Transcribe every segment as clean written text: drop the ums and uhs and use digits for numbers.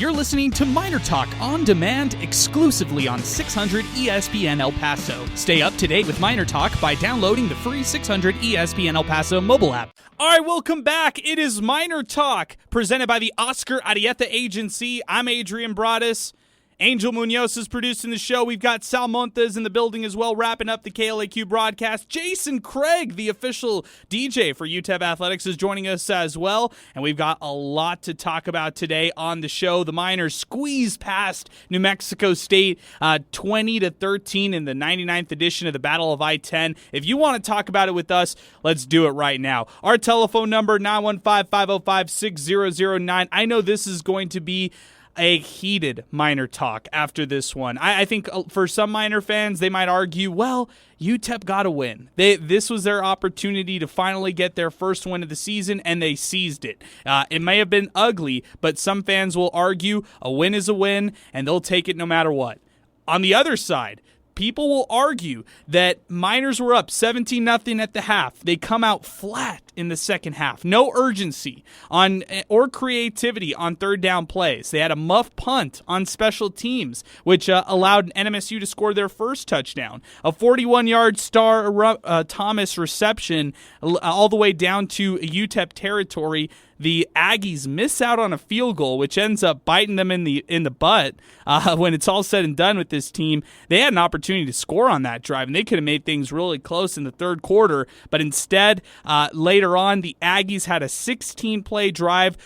You're listening to MinerTalk on demand exclusively on 600 ESPN El Paso. Stay up to date with MinerTalk by downloading the free 600 ESPN El Paso mobile app. All right, welcome back. It is MinerTalk, presented by the Oscar Arieta Agency. I'm Adrian Broadus. Angel Munoz is producing the show. We've got Sal Montes in the building as well, wrapping up the KLAQ broadcast. Jason Craig, the official DJ for UTEP Athletics, is joining us as well. And we've got a lot to talk about today on the show. The Miners squeezed past New Mexico State 20-13 in the 99th edition of the Battle of I-10. If you want to talk about it with us, let's do it right now. Our telephone number, 915-505-6009. I know this is going to be a heated Miner talk after this one. I think for some Miner fans, they might argue, well, UTEP got a win. This was their opportunity to finally get their first win of the season, and they seized it. It may have been ugly, but some fans will argue a win is a win, and they'll take it no matter what. On the other side, people will argue that Miners were up 17-0 at the half. They come out flat in the second half. No urgency or creativity on third down plays. They had a muff punt on special teams, which allowed NMSU to score their first touchdown. A 41-yard Star Thomas reception all the way down to UTEP territory. The Aggies miss out on a field goal, which ends up biting them in the butt when it's all said and done with this team. They had an opportunity to score on that drive, and they could have made things really close in the third quarter. But instead, later on, the Aggies had a 16-play drive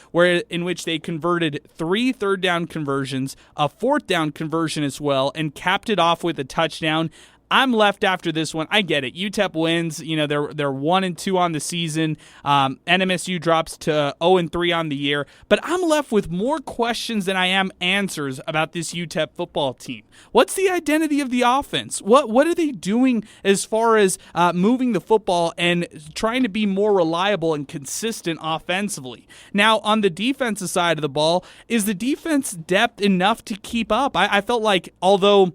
in which they converted 3 third-down conversions, a fourth-down conversion as well, and capped it off with a touchdown. I'm left after this one. I get it. UTEP wins. You know, they're 1-2 on the season. NMSU drops to 0-3 on the year. But I'm left with more questions than I am answers about this UTEP football team. What's the identity of the offense? What are they doing as far as moving the football and trying to be more reliable and consistent offensively? Now, on the defensive side of the ball, is the defense depth enough to keep up? I felt like, although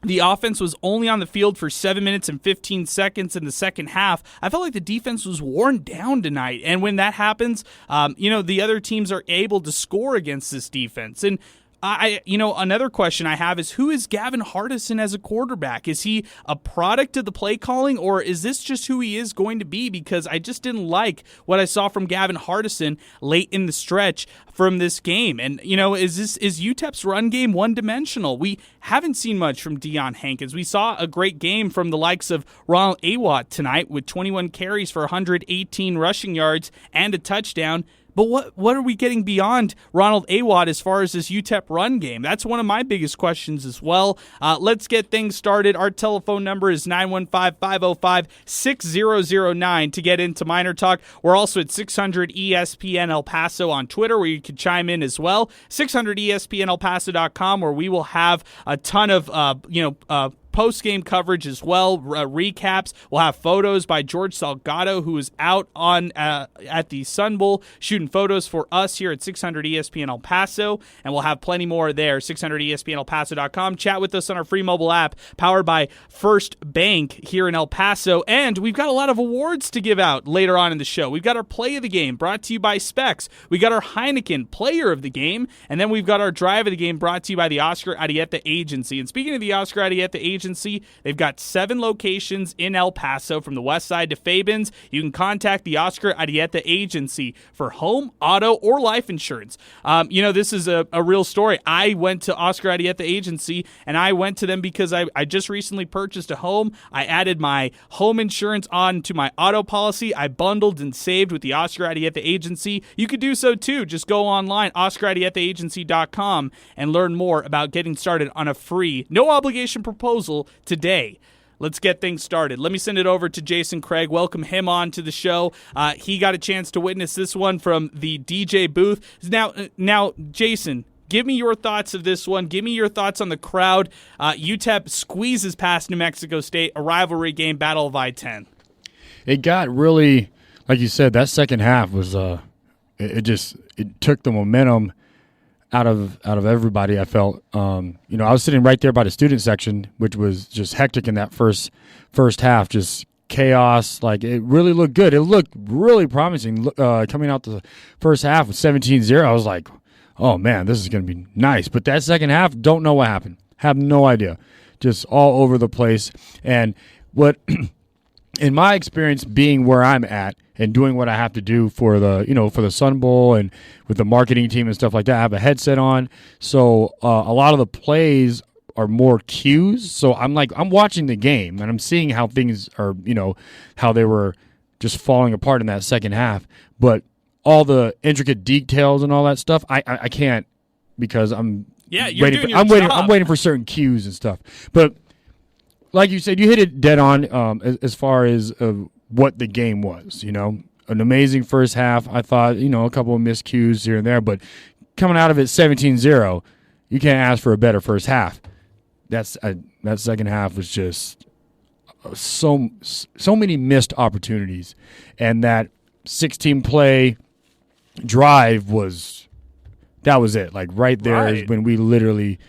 the offense was only on the field for 7 minutes and 15 seconds in the second half, I felt like the defense was worn down tonight. And when that happens, the other teams are able to score against this defense. And another question I have is, who is Gavin Hardison as a quarterback? Is he a product of the play calling, or is this just who he is going to be? Because I just didn't like what I saw from Gavin Hardison late in the stretch from this game. And, is UTEP's run game one-dimensional? We haven't seen much from Deion Hankins. We saw a great game from the likes of Ronald Awat tonight with 21 carries for 118 rushing yards and a touchdown. But what are we getting beyond Ronald Awat as far as this UTEP run game? That's one of my biggest questions as well. Let's get things started. Our telephone number is 915-505-6009 to get into Miner Talk. We're also at 600 ESPN El Paso on Twitter, where you can chime in as well. 600ESPNElPaso.com, where we will have a ton of post-game coverage as well, recaps. We'll have photos by George Salgado, who is out at the Sun Bowl shooting photos for us here at 600 ESPN El Paso, and we'll have plenty more there, 600ESPNElPaso.com. Chat with us on our free mobile app powered by First Bank here in El Paso, and we've got a lot of awards to give out later on in the show. We've got our Play of the Game brought to you by Specs. We got our Heineken Player of the Game, and then we've got our Drive of the Game brought to you by the Oscar Arieta Agency. And speaking of the Oscar Arieta Agency, they've got 7 locations in El Paso from the west side to Fabens. You can contact the Oscar Arieta Agency for home, auto, or life insurance. This is a real story. I went to Oscar Arieta Agency, and I went to them because I just recently purchased a home. I added my home insurance on to my auto policy. I bundled and saved with the Oscar Arieta Agency. You could do so too. Just go online, OscarArietaAgency.com, and learn more about getting started on a free, no obligation proposal today. Let's get things started. Let me send it over to Jason Craig. Welcome him on to the show. He got a chance to witness this one from the DJ booth. Now, Jason, give me your thoughts of this one. Give me your thoughts on the crowd. UTEP squeezes past New Mexico State, a rivalry game, Battle of I-10. It got really, like you said, that second half was it took the momentum out of everybody. I felt, I was sitting right there by the student section, which was just hectic in that first half, just chaos. Like, it really looked good. It looked really promising coming out the first half with 17-0. I was like, oh man, this is going to be nice. But that second half, don't know what happened. Have no idea. Just all over the place. And what, in my experience, being where I'm at and doing what I have to do for the Sun Bowl and with the marketing team and stuff like that, I have a headset on. So a lot of the plays are more cues. So I'm watching the game and I'm seeing how things are, how they were just falling apart in that second half. But all the intricate details and all that stuff, I can't, because I'm waiting for certain cues and stuff. But like you said, you hit it dead on as far as what the game was. An amazing first half. I thought, a couple of miscues here and there, but coming out of it 17-0, you can't ask for a better first half. That second half was just so many missed opportunities, and that 16 play drive was it. Like right there is when we literally,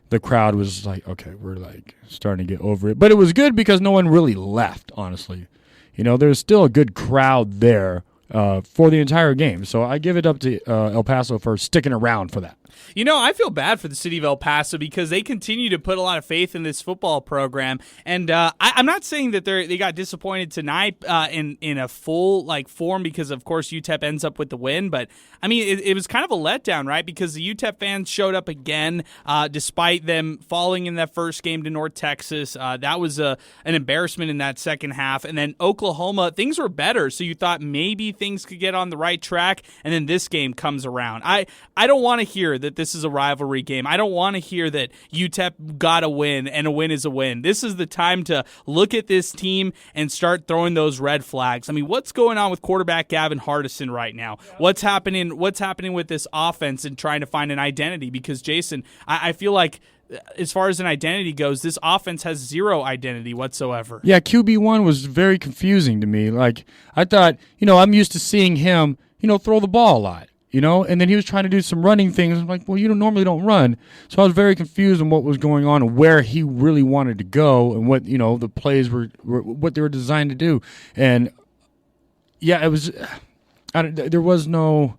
the crowd was like, okay, we're like starting to get over it. But it was good because no one really left, honestly. There's still a good crowd there for the entire game. So I give it up to El Paso for sticking around for that. I feel bad for the city of El Paso because they continue to put a lot of faith in this football program, and I'm not saying that they got disappointed tonight in a full form because of course UTEP ends up with the win, but I mean it was kind of a letdown, right? Because the UTEP fans showed up again despite them falling in that first game to North Texas. That was an embarrassment in that second half, and then Oklahoma, things were better, so you thought maybe things could get on the right track, and then this game comes around. I don't want to hear that this is a rivalry game. I don't want to hear that UTEP got a win and a win is a win. This is the time to look at this team and start throwing those red flags. I mean, what's going on with quarterback Gavin Hardison right now? What's happening with this offense and trying to find an identity? Because, Jason, I feel like as far as an identity goes, this offense has zero identity whatsoever. Yeah, QB1 was very confusing to me. I thought, I'm used to seeing him, throw the ball a lot. And then he was trying to do some running things. I'm like, well, you normally don't run. So I was very confused on what was going on and where he really wanted to go and what, the plays were what they were designed to do. And, yeah, it was there was no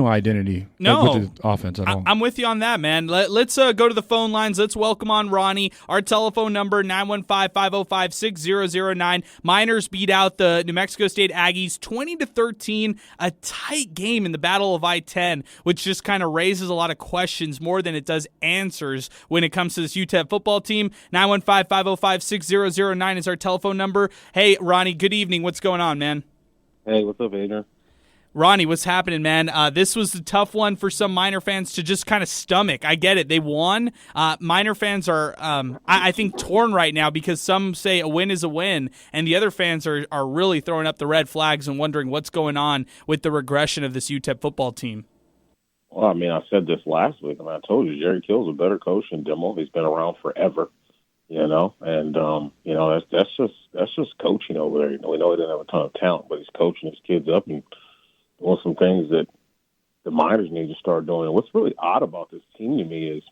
identity with the offense at all. I'm with you on that, man. Let's go to the phone lines. Let's welcome on Ronnie. Our telephone number, 915-505-6009. Miners beat out the New Mexico State Aggies 20-13, a tight game in the Battle of I-10, which just kind of raises a lot of questions more than it does answers when it comes to this UTEP football team. 915-505-6009 is our telephone number. Hey, Ronnie, good evening. What's going on, man? Hey, what's up, Adrian? Ronnie, what's happening, man? This was a tough one for some Miner fans to just kind of stomach. I get it. They won. Miner fans are, I think, torn right now because some say a win is a win, and the other fans are really throwing up the red flags and wondering what's going on with the regression of this UTEP football team. Well, I mean, I said this last week. I told you, Jerry Kill's a better coach than Demo. He's been around forever, and that's just coaching over there. We know he doesn't have a ton of talent, but he's coaching his kids up and doing some things that the Miners need to start doing. And what's really odd about this team to me is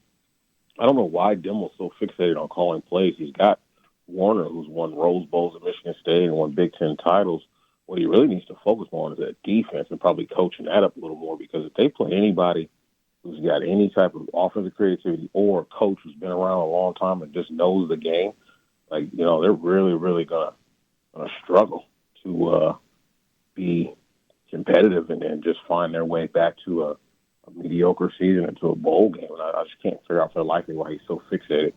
I don't know why Dimmel's so fixated on calling plays. He's got Warner, who's won Rose Bowls at Michigan State and won Big Ten titles. What he really needs to focus on is that defense and probably coaching that up a little more, because if they play anybody who's got any type of offensive creativity or a coach who's been around a long time and just knows the game, they're really, really gonna struggle to be competitive and just find their way back to a mediocre season and to a bowl game. And I just can't figure out for the life of me why he's so fixated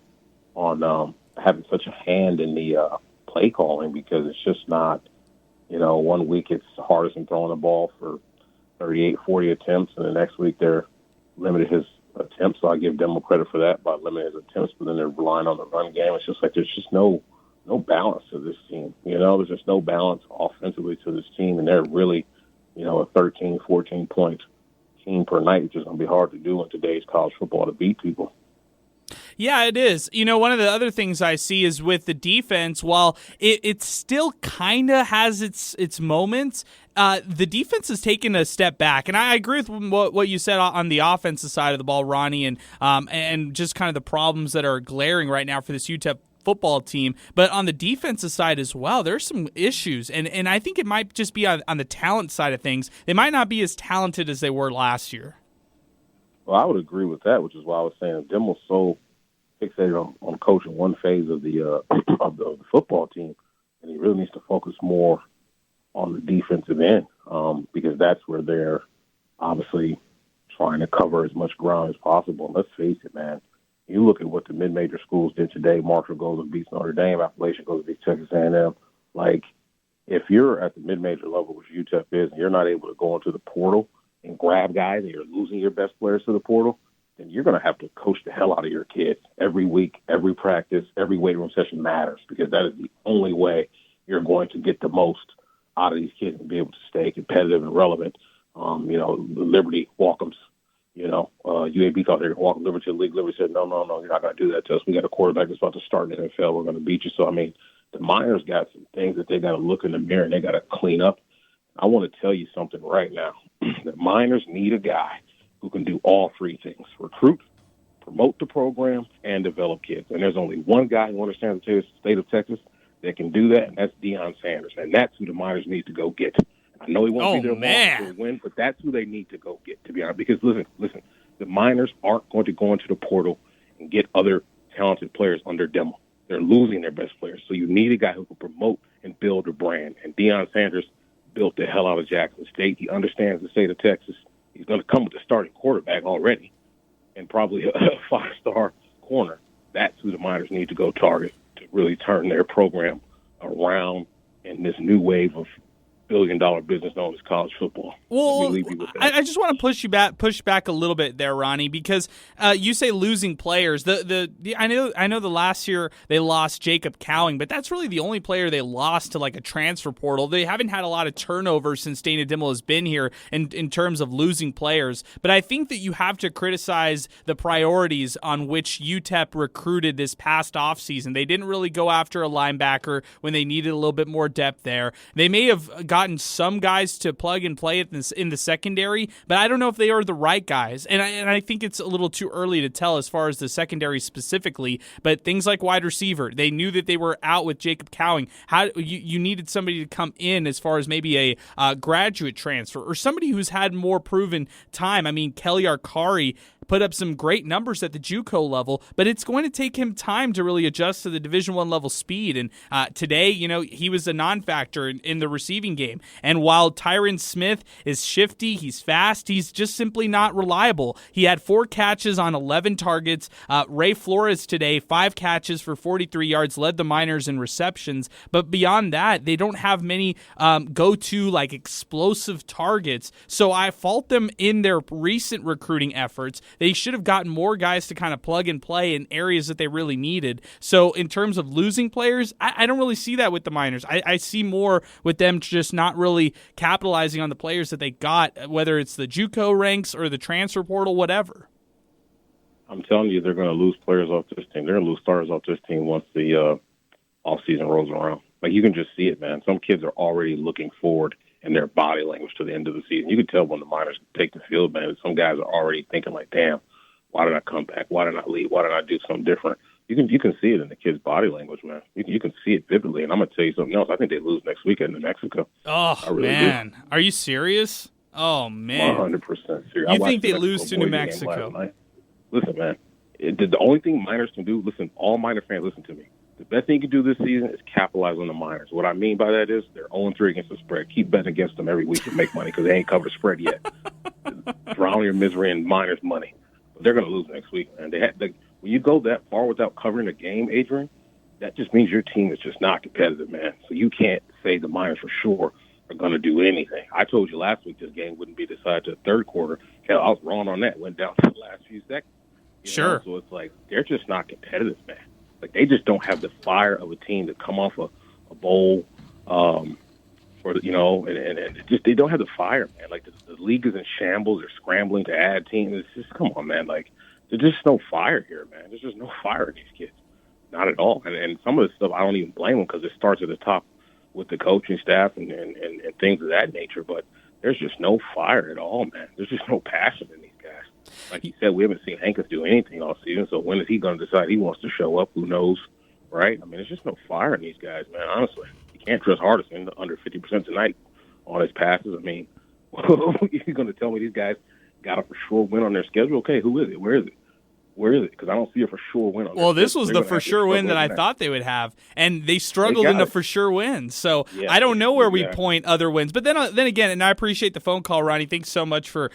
on having such a hand in the play calling, because it's just not, 1 week it's Hardison throwing the ball for 38, 40 attempts, and the next week they're limited his attempts. So I give Demo credit for that by limiting his attempts, but then they're relying on the run game. It's just like there's just no balance to this team. There's just no balance offensively to this team, and they're really a 13, 14-point team per night, which is going to be hard to do in today's college football to beat people. Yeah, it is. One of the other things I see is with the defense, while it still kind of has its moments, the defense has taken a step back. And I agree with what you said on the offensive side of the ball, Ronnie, and just kind of the problems that are glaring right now for this UTEP football team. But on the defensive side as well, there's some issues. And I think it might just be on the talent side of things. They might not be as talented as they were last year. Well, I would agree with that, which is why I was saying Dimmel's so fixated on coaching one phase of the of the football team, and he really needs to focus more on the defensive end because that's where they're obviously trying to cover as much ground as possible. And let's face it, man. You look at what the mid-major schools did today. Marshall goes and beats Notre Dame. Appalachian goes and beats Texas A&M. Like, if you're at the mid-major level, which UTEP is, and you're not able to go into the portal and grab guys and you're losing your best players to the portal, then you're going to have to coach the hell out of your kids every week, every practice, every weight room session matters because that is the only way you're going to get the most out of these kids and be able to stay competitive and relevant. Liberty welcomes, UAB thought they were welcome Liberty to the league. Liberty said, no, you're not going to do that to us. We got a quarterback that's about to start in the NFL. We're going to beat you. So, I mean, the Miners got some things that they got to look in the mirror and they got to clean up. I want to tell you something right now. The Miners need a guy who can do all three things: recruit, promote the program, and develop kids. And there's only one guy who understands the state of Texas that can do that, and that's Deion Sanders. And that's who the Miners need to go get. I know he won't be there to win, but that's who they need to go get, to be honest. Because, listen, the Miners aren't going to go into the portal and get other talented players under demo. They're losing their best players. So you need a guy who can promote and build a brand. And Deion Sanders built the hell out of Jackson State. He understands the state of Texas. He's going to come with a starting quarterback already and probably a five-star corner. That's who the Miners need to go target to really turn their program around in this new wave of billion-dollar business known as college football. Well, I just want to push back a little bit there, Ronnie, because you say losing players. I know the last year they lost Jacob Cowing, but that's really the only player they lost to like a transfer portal. They haven't had a lot of turnover since Dana Dimel has been here in terms of losing players. But I think that you have to criticize the priorities on which UTEP recruited this past offseason. They didn't really go after a linebacker when they needed a little bit more depth there. They may have gotten some guys to plug and play in the secondary, but I don't know if they are the right guys. And I think it's a little too early to tell as far as the secondary specifically, but things like wide receiver, they knew that they were out with Jacob Cowing. How you needed somebody to come in as far as maybe a graduate transfer or somebody who's had more proven time. I mean, Kelly Arcari put up some great numbers at the JUCO level, but it's going to take him time to really adjust to the Division I level speed. And today, he was a non-factor in the receiving game. And while Tyron Smith is shifty, he's fast, he's just simply not reliable. He had 4 catches on 11 targets. Ray Flores today, 5 catches for 43 yards, led the Miners in receptions. But beyond that, they don't have many go-to like explosive targets. So I fault them in their recent recruiting efforts. They should have gotten more guys to kind of plug and play in areas that they really needed. So in terms of losing players, I don't really see that with the Miners. I see more with them just not really capitalizing on the players that they got, whether it's the JUCO ranks or the transfer portal, whatever. I'm telling you, they're going to lose players off this team. They're going to lose starters off this team once the offseason rolls around. Like, you can just see it, man. Some kids are already looking forward in their body language to the end of the season. You can tell when the Miners take the field, man. Some guys are already thinking like, damn, why did I come back? Why did I leave? Why did I do something different? You can see it in the kids' body language, man. You can see it vividly. And I'm going to tell you something else. I think they lose next weekend in New Mexico. Oh, really man. Do. Are you serious? Oh, man. 100% serious. You think they lose to New Mexico? Listen, man. The only thing Miners can do, listen, all Miner fans, listen to me. The best thing you can do this season is capitalize on the Miners. What I mean by that is they're 0-3 against the spread. Keep betting against them every week to make money because they ain't covered the spread yet. Drown your misery in Miners' money. But they're going to lose next week, man. When you go that far without covering a game, Adrian, that just means your team is just not competitive, man. So you can't say the Miners for sure are going to do anything. I told you last week this game wouldn't be decided to the third quarter. Hell, I was wrong on that. Went down to the last few seconds. Sure. So it's like they're just not competitive, man. Like, they just don't have the fire of a team to come off a bowl, and just they don't have the fire, man. Like, the league is in shambles. They're scrambling to add teams. It's just, come on, man. Like, there's just no fire here, man. There's just no fire in these kids. Not at all. And some of the stuff, I don't even blame them because it starts at the top with the coaching staff and things of that nature. But there's just no fire at all, man. There's just no passion in these guys. Like you said, we haven't seen Hankins do anything all season, so when is he going to decide he wants to show up? Who knows, right? I mean, there's just no fire in these guys, man, honestly. You can't trust Hardison under 50% tonight on his passes. I mean, you're going to tell me these guys got a for sure win on their schedule? Okay, who is it? Where is it? Where is it? Because I don't see a for sure win on. Well, this was They're the gonna for have to sure win struggle that I in thought they would have, and they struggled in the for sure wins. So Yeah, I don't know where we exactly. point other wins. But then again, and I appreciate the phone call, Ronnie. Thanks so much for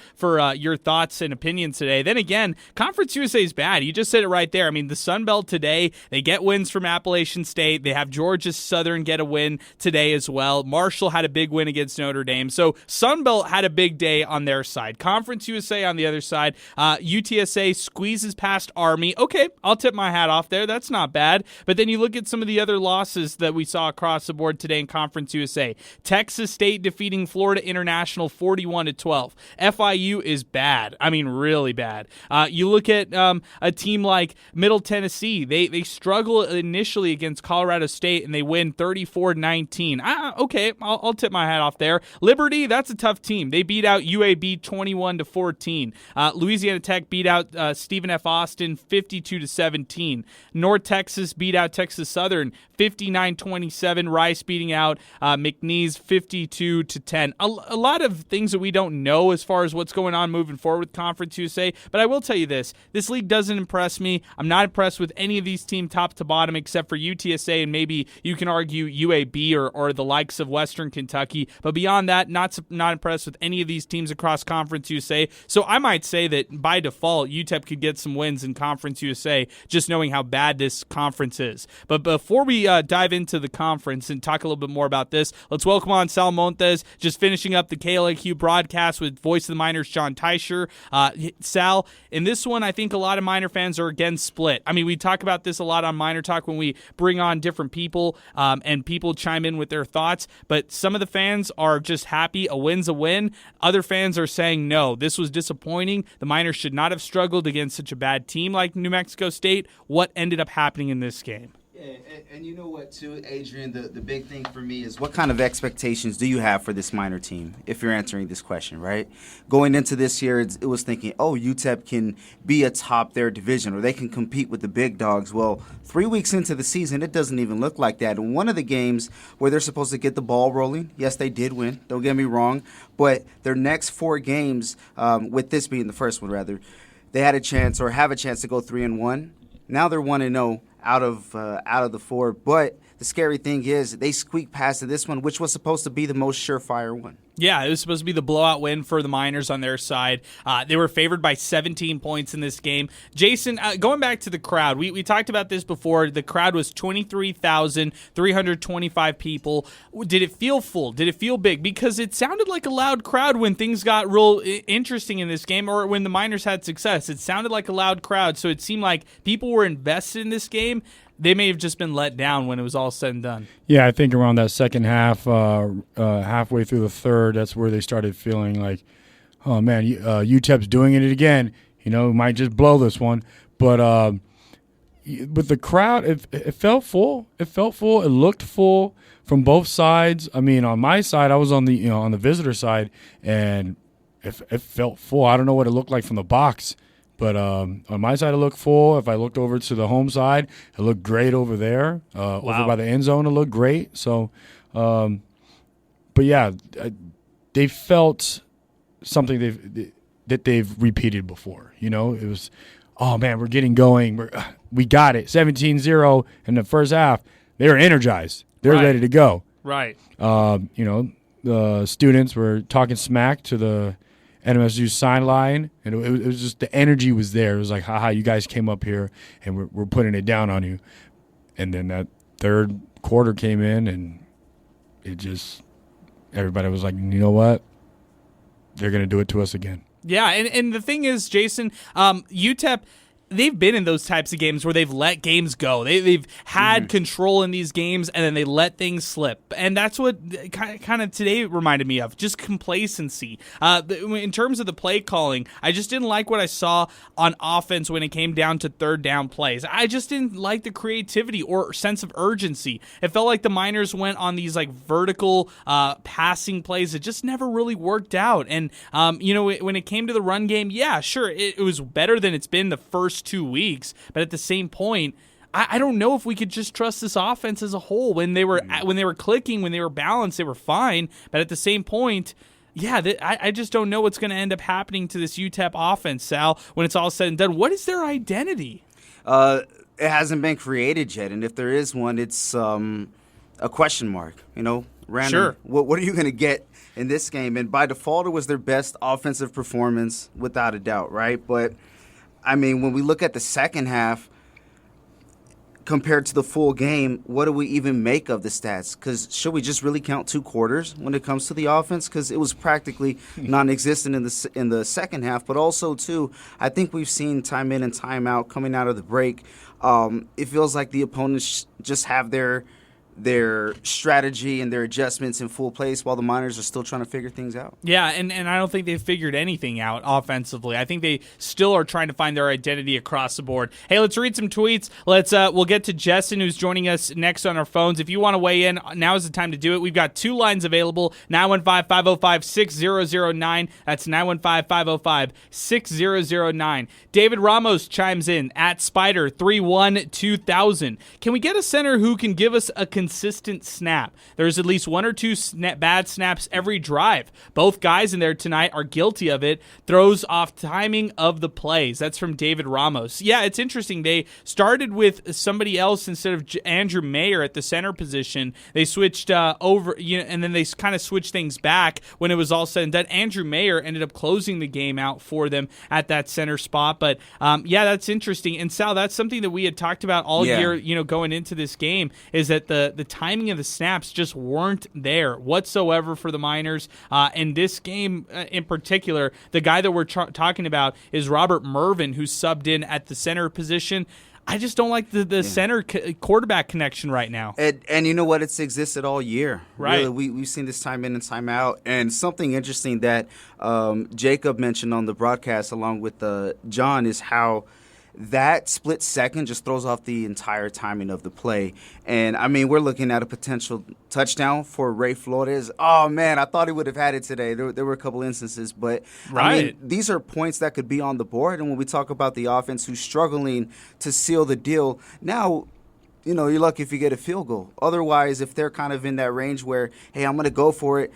your thoughts and opinions today. Then again, Conference USA is bad. You just said it right there. I mean, the Sun Belt today, they get wins from Appalachian State. They have Georgia Southern get a win today as well. Marshall had a big win against Notre Dame. So Sun Belt had a big day on their side. Conference USA on the other side, UTSA squeezes past Army. Okay, I'll tip my hat off there. That's not bad. But then you look at some of the other losses that we saw across the board today in Conference USA. Texas State defeating Florida International 41-12. FIU is bad. I mean, really bad. You look at a team like Middle Tennessee. They struggle initially against Colorado State, and they win 34-19. Okay, I'll tip my hat off there. Liberty, that's a tough team. They beat out UAB 21-14. Louisiana Tech beat out Stephen F. Austin 52-17. North Texas beat out Texas Southern 59-27. Rice beating out McNeese 52-10. A lot of things that we don't know as far as what's going on moving forward with Conference USA, but I will tell you this league doesn't impress me. I'm not impressed with any of these teams top to bottom except for UTSA, and maybe you can argue UAB or the likes of Western Kentucky, but beyond that, not impressed with any of these teams across Conference USA. So I might say that by default, UTEP could get some wins in Conference USA, just knowing how bad this conference is. But before we dive into the conference and talk a little bit more about this, let's welcome on Sal Montes, just finishing up the KLAQ broadcast with Voice of the Miners, John Teicher. Sal, in this one, I think a lot of Miner fans are again split. I mean, we talk about this a lot on MinerTalk when we bring on different people and people chime in with their thoughts, but some of the fans are just happy a win's a win. Other fans are saying, no, this was disappointing. The Miners should not have struggled against such a bad team like New Mexico State. What ended up happening in this game? Yeah, and you know what, too, Adrian, the big thing for me is what kind of expectations do you have for this Miner team, if you're answering this question, right? Going into this year, it was thinking, UTEP can be atop their division or they can compete with the big dogs. Well, 3 weeks into the season, it doesn't even look like that. And one of the games where they're supposed to get the ball rolling, yes, they did win, don't get me wrong, but their next 4 games, with this being the first one, rather, they had a chance or have a chance to go 3-1. Now they're 1-0. Out of the 4, but the scary thing is they squeaked past this one, which was supposed to be the most surefire one. Yeah, it was supposed to be the blowout win for the Miners on their side. They were favored by 17 points in this game. Jason, going back to the crowd, we talked about this before. The crowd was 23,325 people. Did it feel full? Did it feel big? Because it sounded like a loud crowd when things got real interesting in this game or when the Miners had success. It sounded like a loud crowd, so it seemed like people were invested in this game. They may have just been let down when it was all said and done. Yeah, I think around that second half, halfway through the third, that's where they started feeling like, oh, man, UTEP's doing it again. We might just blow this one. But with the crowd, it felt full. It felt full. It looked full from both sides. I mean, on my side, I was on the on the visitor side, and it felt full. I don't know what it looked like from the box. But on my side, it looked full. If I looked over to the home side, it looked great over there. Wow. Over by the end zone, it looked great. So, but yeah, they felt something that they've repeated before. It was, oh, man, we're getting going. We got it. 17-0 in the first half. They were energized. They're ready to go. Right. The students were talking smack to the NMSU sideline, and it was just the energy was there. It was like, haha, you guys came up here, and we're putting it down on you. And then that third quarter came in, and everybody was like, you know what? They're going to do it to us again. Yeah, and the thing is, Jason, UTEP, they've been in those types of games where they've let games go. They've had control in these games, and then they let things slip. And that's what kind of today reminded me of, just complacency. In terms of the play calling, I just didn't like what I saw on offense when it came down to third down plays. I just didn't like the creativity or sense of urgency. It felt like the Miners went on these like vertical passing plays that just never really worked out. And, when it came to the run game, yeah, sure, it was better than it's been the first 2 weeks, but at the same point, I don't know if we could just trust this offense as a whole. When they were clicking, when they were balanced, they were fine. But at the same point, Yeah, I just don't know what's going to end up happening to this UTEP offense, Sal, when it's all said and done. What is their identity? It hasn't been created yet, and if there is one, it's a question mark. Random. Sure. What are you going to get in this game? And by default, it was their best offensive performance, without a doubt, right? But, I mean, when we look at the second half, compared to the full game, what do we even make of the stats? Because should we just really count 2 quarters when it comes to the offense? Because it was practically non-existent in the second half. But also, too, I think we've seen time in and time out coming out of the break. It feels like the opponents just have their strategy and their adjustments in full place while the Miners are still trying to figure things out. Yeah, and I don't think they've figured anything out offensively. I think they still are trying to find their identity across the board. Hey, let's read some tweets. We'll get to Justin, who's joining us next on our phones. If you want to weigh in, now is the time to do it. We've got 2 lines available, 915-505-6009. That's 915-505-6009. David Ramos chimes in at Spider312000. Can we get a center who can give us a consistent snap? There's at least 1 or 2 bad snaps every drive. Both guys in there tonight are guilty of it. Throws off timing of the plays. That's from David Ramos. Yeah, it's interesting. They started with somebody else instead of Andrew Mayer at the center position. They switched over, and then they kind of switched things back when it was all said and done. Andrew Mayer ended up closing the game out for them at that center spot. But yeah, that's interesting. And Sal, that's something that we had talked about all year, going into this game, is that the timing of the snaps just weren't there whatsoever for the Miners. In this game in particular, the guy that we're talking about is Robert Mervin, who subbed in at the center position. I just don't like the center quarterback connection right now. And you know what? It's existed all year. Right. Really, we've seen this time in and time out. And something interesting that Jacob mentioned on the broadcast along with John is how that split second just throws off the entire timing of the play. And, I mean, we're looking at a potential touchdown for Ray Flores. Oh, man, I thought he would have had it today. There were a couple instances. But, right. I mean, these are points that could be on the board. And when we talk about the offense who's struggling to seal the deal, now, you're lucky if you get a field goal. Otherwise, if they're kind of in that range where, hey, I'm going to go for it,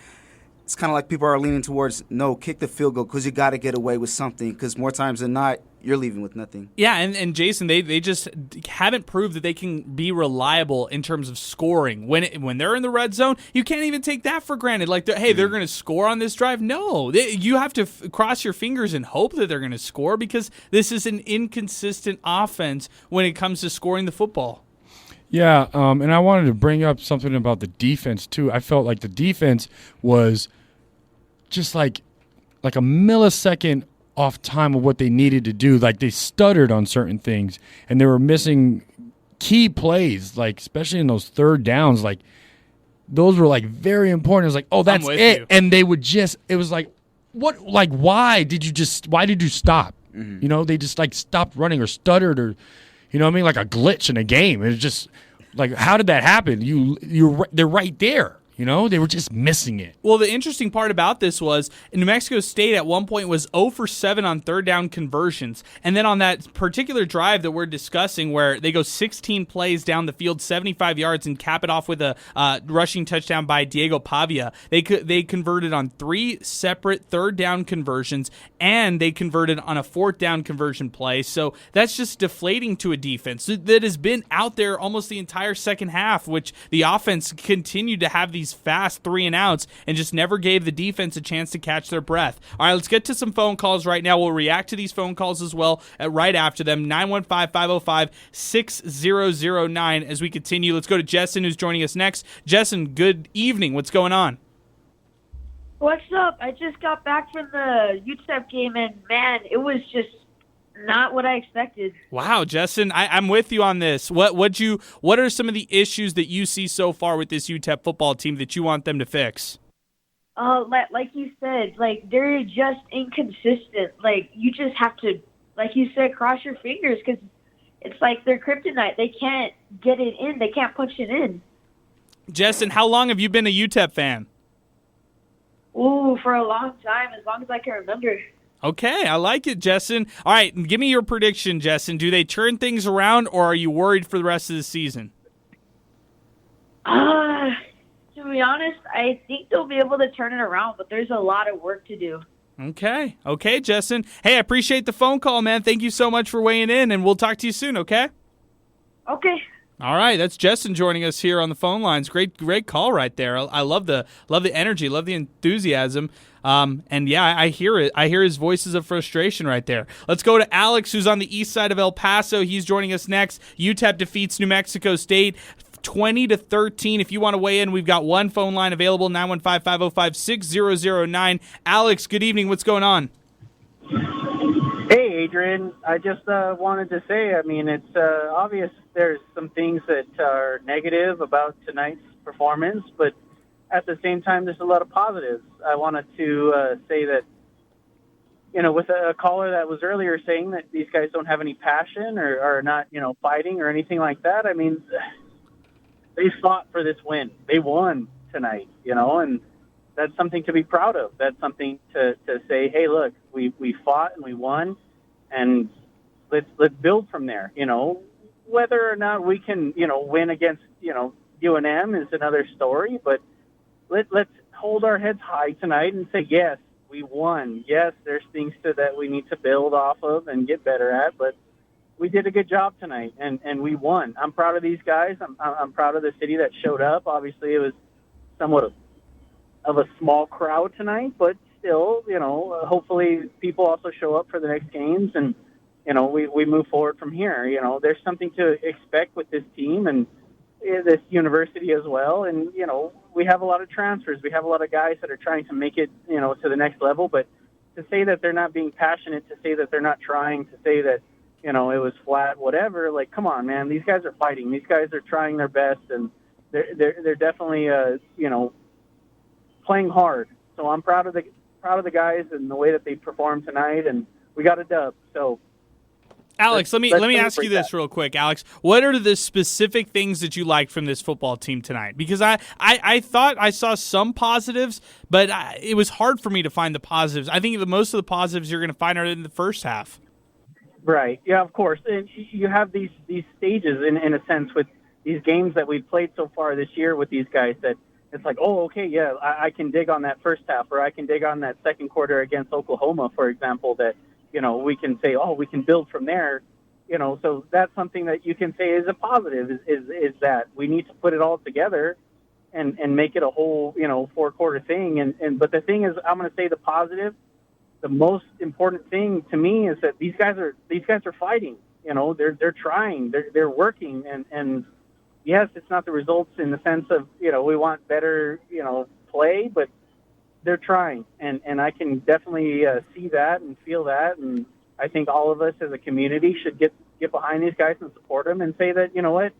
it's kind of like people are leaning towards, no, kick the field goal because you got to get away with something because more times than not, you're leaving with nothing. Yeah, and Jason, they just haven't proved that they can be reliable in terms of scoring. When they're in the red zone, you can't even take that for granted. Like, hey, they're going to score on this drive? No. You have to cross your fingers and hope that they're going to score because this is an inconsistent offense when it comes to scoring the football. Yeah, and I wanted to bring up something about the defense, too. I felt like the defense was just like a millisecond off time of what they needed to do. Like, they stuttered on certain things, and they were missing key plays, like, especially in those third downs. Like, those were, like, very important. It was like, oh, that's it. You. And they would just – it was like, what? Like, why did you stop? Mm-hmm. They just, like, stopped running or stuttered or – like a glitch in a game. It's just like, how did that happen? They're right there. They were just missing it. Well, the interesting part about this was New Mexico State at one point was 0 for 7 on third down conversions. And then on that particular drive that we're discussing where they go 16 plays down the field, 75 yards, and cap it off with a rushing touchdown by Diego Pavia, they converted on 3 separate third down conversions, and they converted on a fourth down conversion play. So that's just deflating to a defense that has been out there almost the entire second half, which the offense continued to have these fast 3-and-outs and just never gave the defense a chance to catch their breath. All right, let's get to some phone calls right now. We'll react to these phone calls as well right after them. 915-505-6009 as we continue. Let's go to Jessen, who's joining us next. Jessen, good evening. What's going on? What's up? I just got back from the UTEP game, and, man, it was just not what I expected. Wow, Justin, I'm with you on this. What are some of the issues that you see so far with this UTEP football team that you want them to fix? Like you said, like, they're just inconsistent. Like, you just have to, like you said, cross your fingers because it's like their kryptonite. They can't get it in. They can't punch it in. Justin, how long have you been a UTEP fan? Ooh, for a long time, as long as I can remember. Okay, I like it, Justin. All right, give me your prediction, Justin. Do they turn things around, or are you worried for the rest of the season? to be honest, I think they'll be able to turn it around, but there's a lot of work to do. Okay, Justin. Hey, I appreciate the phone call, man. Thank you so much for weighing in, and we'll talk to you soon, okay? Okay. All right, that's Justin joining us here on the phone lines. Great call right there. I love the energy, love the enthusiasm. And yeah, I hear it. I hear his voices of frustration right there. Let's go to Alex, who's on the east side of El Paso. He's joining us next. UTEP defeats New Mexico State 20-13. If you want to weigh in, we've got one phone line available, 915-505-6009. Alex, good evening. What's going on? Hey, Adrian. I just wanted to say, I mean, it's obvious there's some things that are negative about tonight's performance, but at the same time, there's a lot of positives. I wanted to say that, with a caller that was earlier saying that these guys don't have any passion or are not, fighting or anything like that. I mean, they fought for this win. They won tonight, and that's something to be proud of. That's something to say, hey, look, we fought and we won, and let's build from there. Whether or not we can, win against, UNM is another story, but let's hold our heads high tonight and say, yes, we won. Yes, there's things that we need to build off of and get better at, but we did a good job tonight, and we won. I'm proud of these guys. I'm proud of the city that showed up. Obviously, it was somewhat of a small crowd tonight, but still, hopefully people also show up for the next games, and we move forward from here. There's something to expect with this team and this university as well, and we have a lot of transfers. We have a lot of guys that are trying to make it, to the next level. But to say that they're not being passionate, to say that they're not trying, to say that it was flat, whatever. Like, come on, man. These guys are fighting. These guys are trying their best, and they're definitely playing hard. So I'm proud of the guys and the way that they performed tonight, and we got a dub. So, Alex, let me ask you this real quick, Alex. What are the specific things that you liked from this football team tonight? Because I thought I saw some positives, but it was hard for me to find the positives. I think most of the positives you're going to find are in the first half. Right. Yeah, of course. And you have these stages in a sense with these games that we've played so far this year with these guys that it's like, oh, okay, yeah, I can dig on that first half, or I can dig on that second quarter against Oklahoma, for example, that, we can say, oh, we can build from there. So that's something that you can say is a positive is that we need to put it all together and make it a whole, 4-quarter thing. But the thing is, I'm going to say the positive. The most important thing to me is that these guys are fighting. They're trying. They're working. And yes, it's not the results in the sense of we want better play, but they're trying. And I can definitely see that and feel that. And I think all of us as a community should get behind these guys and support them and say that what.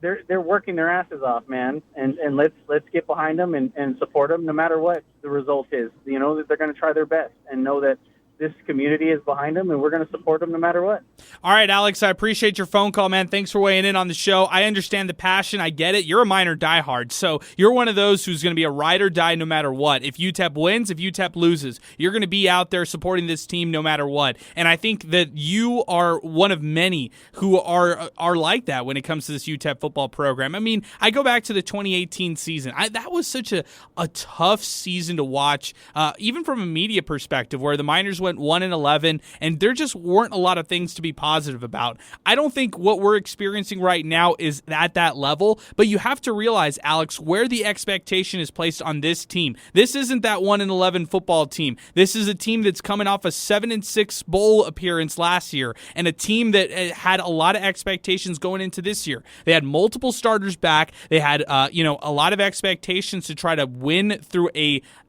They're working their asses off, man, and let's get behind them and support them no matter what the result is. That they're going to try their best and know that this community is behind them, and we're going to support them no matter what. All right, Alex, I appreciate your phone call, man. Thanks for weighing in on the show. I understand the passion. I get it. You're a Miner diehard, so you're one of those who's going to be a ride or die no matter what. If UTEP wins, if UTEP loses, you're going to be out there supporting this team no matter what. And I think that you are one of many who are like that when it comes to this UTEP football program. I mean, I go back to the 2018 season. That was such a tough season to watch, even from a media perspective, where the Miners went 1-11, and there just weren't a lot of things to be positive about. I don't think what we're experiencing right now is at that level, but you have to realize, Alex, where the expectation is placed on this team. This isn't that 1-11 football team. This is a team that's coming off a 7-6 bowl appearance last year, and a team that had a lot of expectations going into this year. They had multiple starters back. They had a lot of expectations to try to win through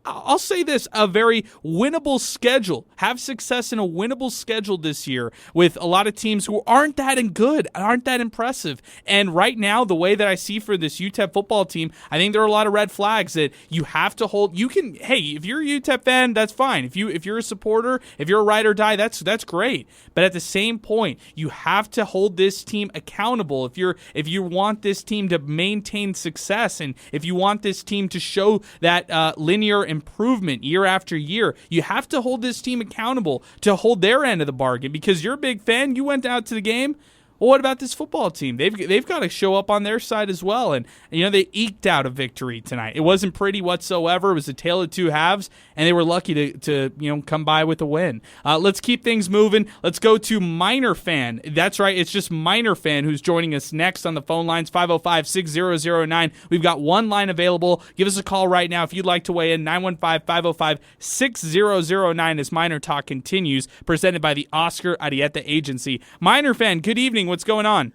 I'll say this, a very winnable schedule. Have success in a winnable schedule this year with a lot of teams who aren't that good, aren't that impressive. And right now, the way that I see for this UTEP football team, I think there are a lot of red flags that you have to hold. You can, hey, if you're a UTEP fan, that's fine. If you're a supporter, if you're a ride or die, that's great. But at the same point, you have to hold this team accountable. If you want this team to maintain success, and if you want this team to show that linear improvement year after year, you have to hold this team accountable to hold their end of the bargain, because you're a big fan. You went out to the game. Well, what about this football team? They've got to show up on their side as well. And they eked out a victory tonight. It wasn't pretty whatsoever. It was a tale of two halves, and they were lucky to come by with a win. Let's keep things moving. Let's go to Miner Fan. That's right. It's just Miner Fan who's joining us next on the phone lines, 505-6009. We've got one line available. Give us a call right now if you'd like to weigh in, 915-505-6009 as Miner Talk continues, presented by the Oscar Arieta Agency. Miner Fan, good evening. What's going on?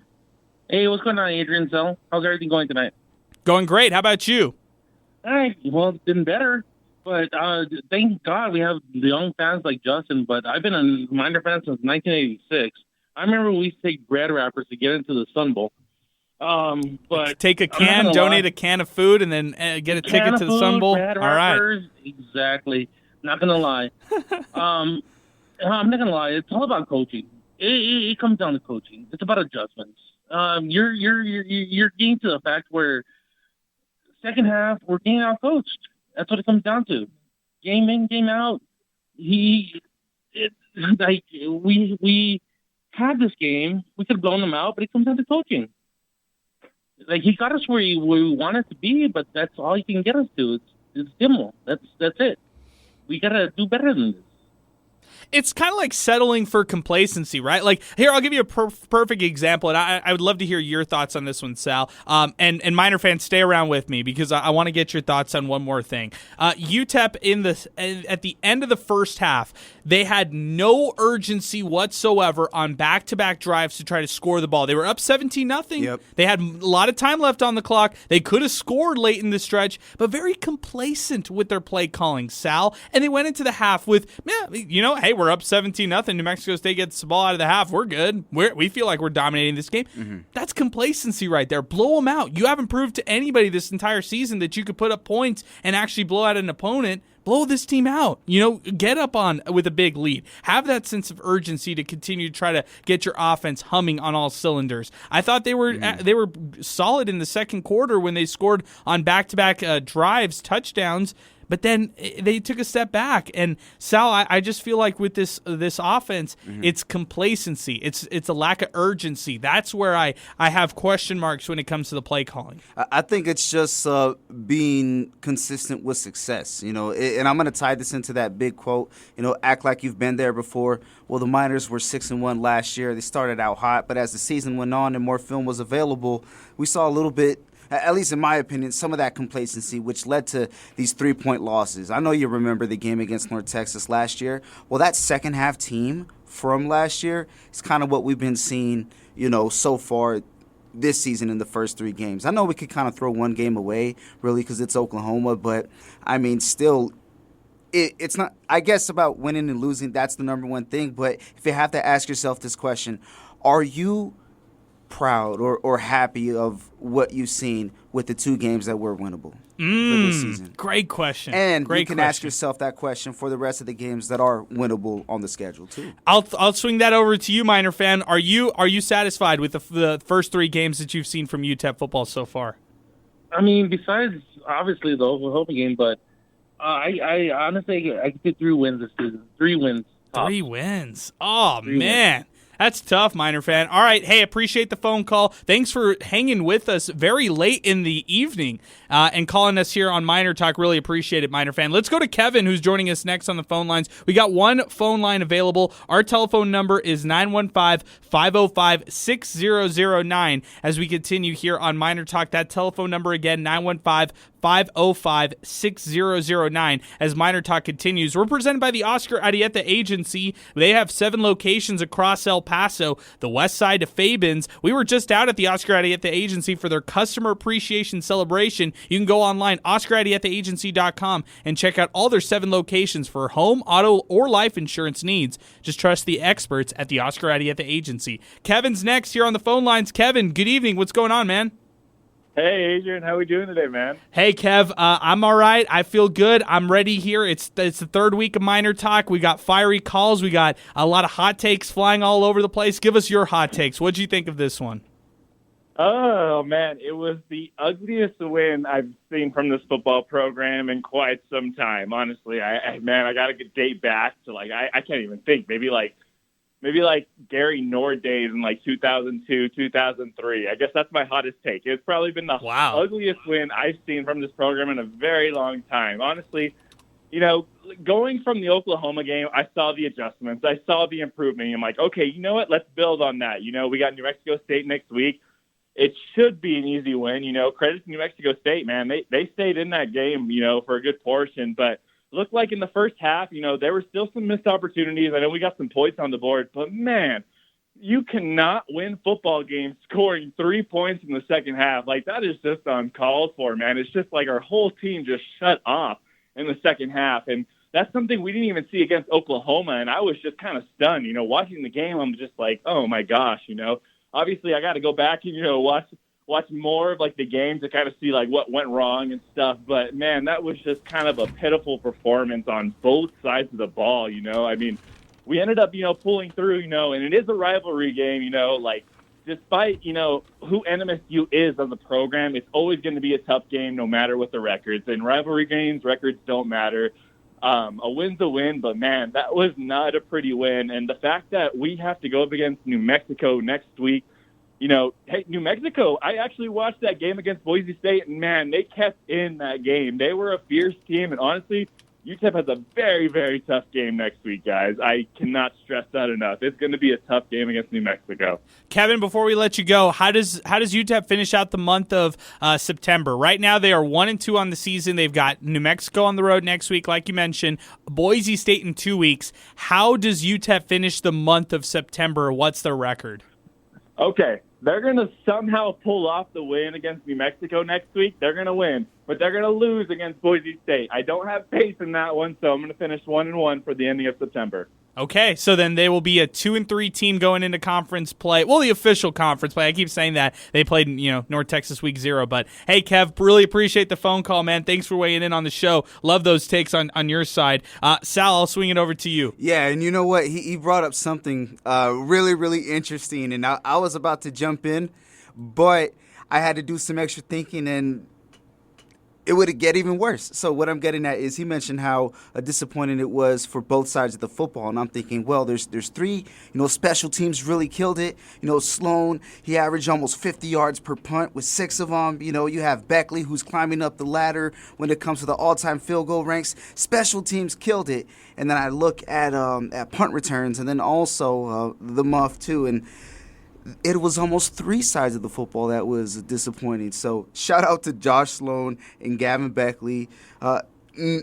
Hey, what's going on, Adrian? So, how's everything going tonight? Going great. How about you? All right. Well, it's been better, but thank God we have the young fans like Justin. But I've been a Miner fan since 1986. I remember we used to take bread wrappers to get into the Sun Bowl. But take a can, donate a can of food, and then get a ticket to the Sun Bowl. Bread All right. wrappers, exactly. Not gonna lie. I'm not gonna lie. It's all about coaching. It comes down to coaching. It's about adjustments. You're getting to the fact where second half we're getting out coached. That's what it comes down to. Game in, game out. We had this game. We could have blown them out, but it comes down to coaching. Like, he got us where we wanted to be, but that's all he can get us to. It's demo. That's it. We gotta do better than this. It's kind of like settling for complacency, right? Like, here, I'll give you a perfect example, and I would love to hear your thoughts on this one, Sal. And Miner fans, stay around with me because I want to get your thoughts on one more thing. UTEP at the end of the first half, they had no urgency whatsoever on back-to-back drives to try to score the ball. They were up 17-0. Yep. They had a lot of time left on the clock. They could have scored late in the stretch, but very complacent with their play calling, Sal. And they went into the half with, hey, we're up 17-0. New Mexico State gets the ball out of the half. We're good. We feel like we're dominating this game. Mm-hmm. That's complacency right there. Blow them out. You haven't proved to anybody this entire season that you could put up points and actually blow out an opponent. Blow this team out. Get up on with a big lead. Have that sense of urgency to continue to try to get your offense humming on all cylinders. I thought they were solid in the second quarter when they scored on back-to-back drives, touchdowns. But then they took a step back. And Sal, I just feel like with this offense, it's complacency. It's a lack of urgency. That's where I have question marks when it comes to the play calling. I think it's just being consistent with success, and I'm going to tie this into that big quote, act like you've been there before. Well, the Miners were 6-1 last year. They started out hot, but as the season went on and more film was available, we saw a little bit, at least in my opinion, some of that complacency, which led to these 3-point losses. I know you remember the game against North Texas last year. Well, that second half team from last year is kind of what we've been seeing, so far this season in the first 3 games. I know we could kind of throw one game away, really, because it's Oklahoma, but, still, it's not, I guess, about winning and losing. That's the number one thing. But if you have to ask yourself this question, are you proud or happy of what you've seen with the 2 games that were winnable for this season? Great question. And you can ask yourself that question for the rest of the games that are winnable on the schedule too. I'll swing that over to you, Miner fan. Are you satisfied with the first 3 games that you've seen from UTEP football so far? Besides obviously the Oklahoma game, but I honestly I could do 3 wins this season. 3 wins. Top. 3 wins. Oh, man. That's tough, Miner fan. All right, hey, appreciate the phone call. Thanks for hanging with us very late in the evening and calling us here on Miner Talk. Really appreciate it, Miner fan. Let's go to Kevin, who's joining us next on the phone lines. We got one phone line available. Our telephone number is 915-505-6009. As we continue here on Miner Talk, that telephone number again, 915-505-6009. As Miner Talk continues, we're presented by the Oscar Arieta Agency. They have 7 locations across El Paso, the west side to Fabens. We were just out at the Oscar Arieta Agency for their customer appreciation celebration. You can go online, OscarArietaAgency.com, and check out all their 7 locations for home, auto, or life insurance needs. Just trust the experts at the Oscar Arieta Agency. Kevin's next here on the phone lines. Kevin, good evening. What's going on, man? Hey, Adrian, how we doing today, man? Hey, Kev, I'm all right. I feel good. I'm ready here. It's the 3rd week of Miner Talk. We got fiery calls. We got a lot of hot takes flying all over the place. Give us your hot takes. What'd you think of this one? Oh, man, it was the ugliest win I've seen from this football program in quite some time. Honestly, I got to date back to, I can't even think. Maybe, maybe like Gary Nord days in like 2002, 2003. I guess that's my hottest take. It's probably been the ugliest win I've seen from this program in a very long time. Honestly, you know, going from the Oklahoma game, I saw the adjustments. I saw the improvement. I'm like, okay, you know what? Let's build on that. You know, we got New Mexico State next week. It should be an easy win. You know, credit to New Mexico State, man. They stayed in that game, you know, for a good portion. But looked like in the first half, you know, there were still some missed opportunities. I know we got some points on the board. But, man, you cannot win football games scoring 3 points in the second half. Like, that is just uncalled for, man. It's just like our whole team just shut off in the second half. And that's something we didn't even see against Oklahoma. And I was just kind of stunned, you know, watching the game. I'm just like, oh my gosh, you know, obviously I got to go back and, you know, watch more of like the game to kind of see like what went wrong and stuff. But man, that was just kind of a pitiful performance on both sides of the ball. You know, I mean, we ended up, you know, pulling through, you know, and it is a rivalry game, you know, like, despite, you know, who NMSU is on the program, it's always going to be a tough game no matter what the records. In rivalry games, records don't matter. A win's a win, but, man, that was not a pretty win. And the fact that we have to go up against New Mexico next week, you know, hey, New Mexico, I actually watched that game against Boise State, and, man, they kept in that game. They were a fierce team, and honestly, UTEP has a very, very tough game next week, guys. I cannot stress that enough. It's going to be a tough game against New Mexico. Kevin, before we let you go, how does UTEP finish out the month of September? Right now, they are 1-2 on the season. They've got New Mexico on the road next week, like you mentioned, Boise State in 2 weeks. How does UTEP finish the month of September? What's their record? Okay, they're going to somehow pull off the win against New Mexico next week. They're going to win, but they're going to lose against Boise State. I don't have faith in that one, so I'm going to finish 1-1 for the ending of September. Okay, so then they will be a 2-3 team going into conference play. Well, the official conference play. I keep saying that. They played, you know, North Texas week 0. But, hey, Kev, really appreciate the phone call, man. Thanks for weighing in on the show. Love those takes on your side. Sal, I'll swing it over to you. Yeah, and you know what? He brought up something really, really interesting, and I was about to jump in, but I had to do some extra thinking, and it would get even worse. So what I'm getting at is he mentioned how disappointing it was for both sides of the football, and I'm thinking, well, there's three, you know, special teams really killed it. You know, Sloan, he averaged almost 50 yards per punt with 6 of them. You know, you have Beckley, who's climbing up the ladder when it comes to the all-time field goal ranks. Special teams killed it. And then I look at punt returns, and then also the muff too, and it was almost 3 sides of the football that was disappointing. So shout out to Josh Sloan and Gavin Beckley.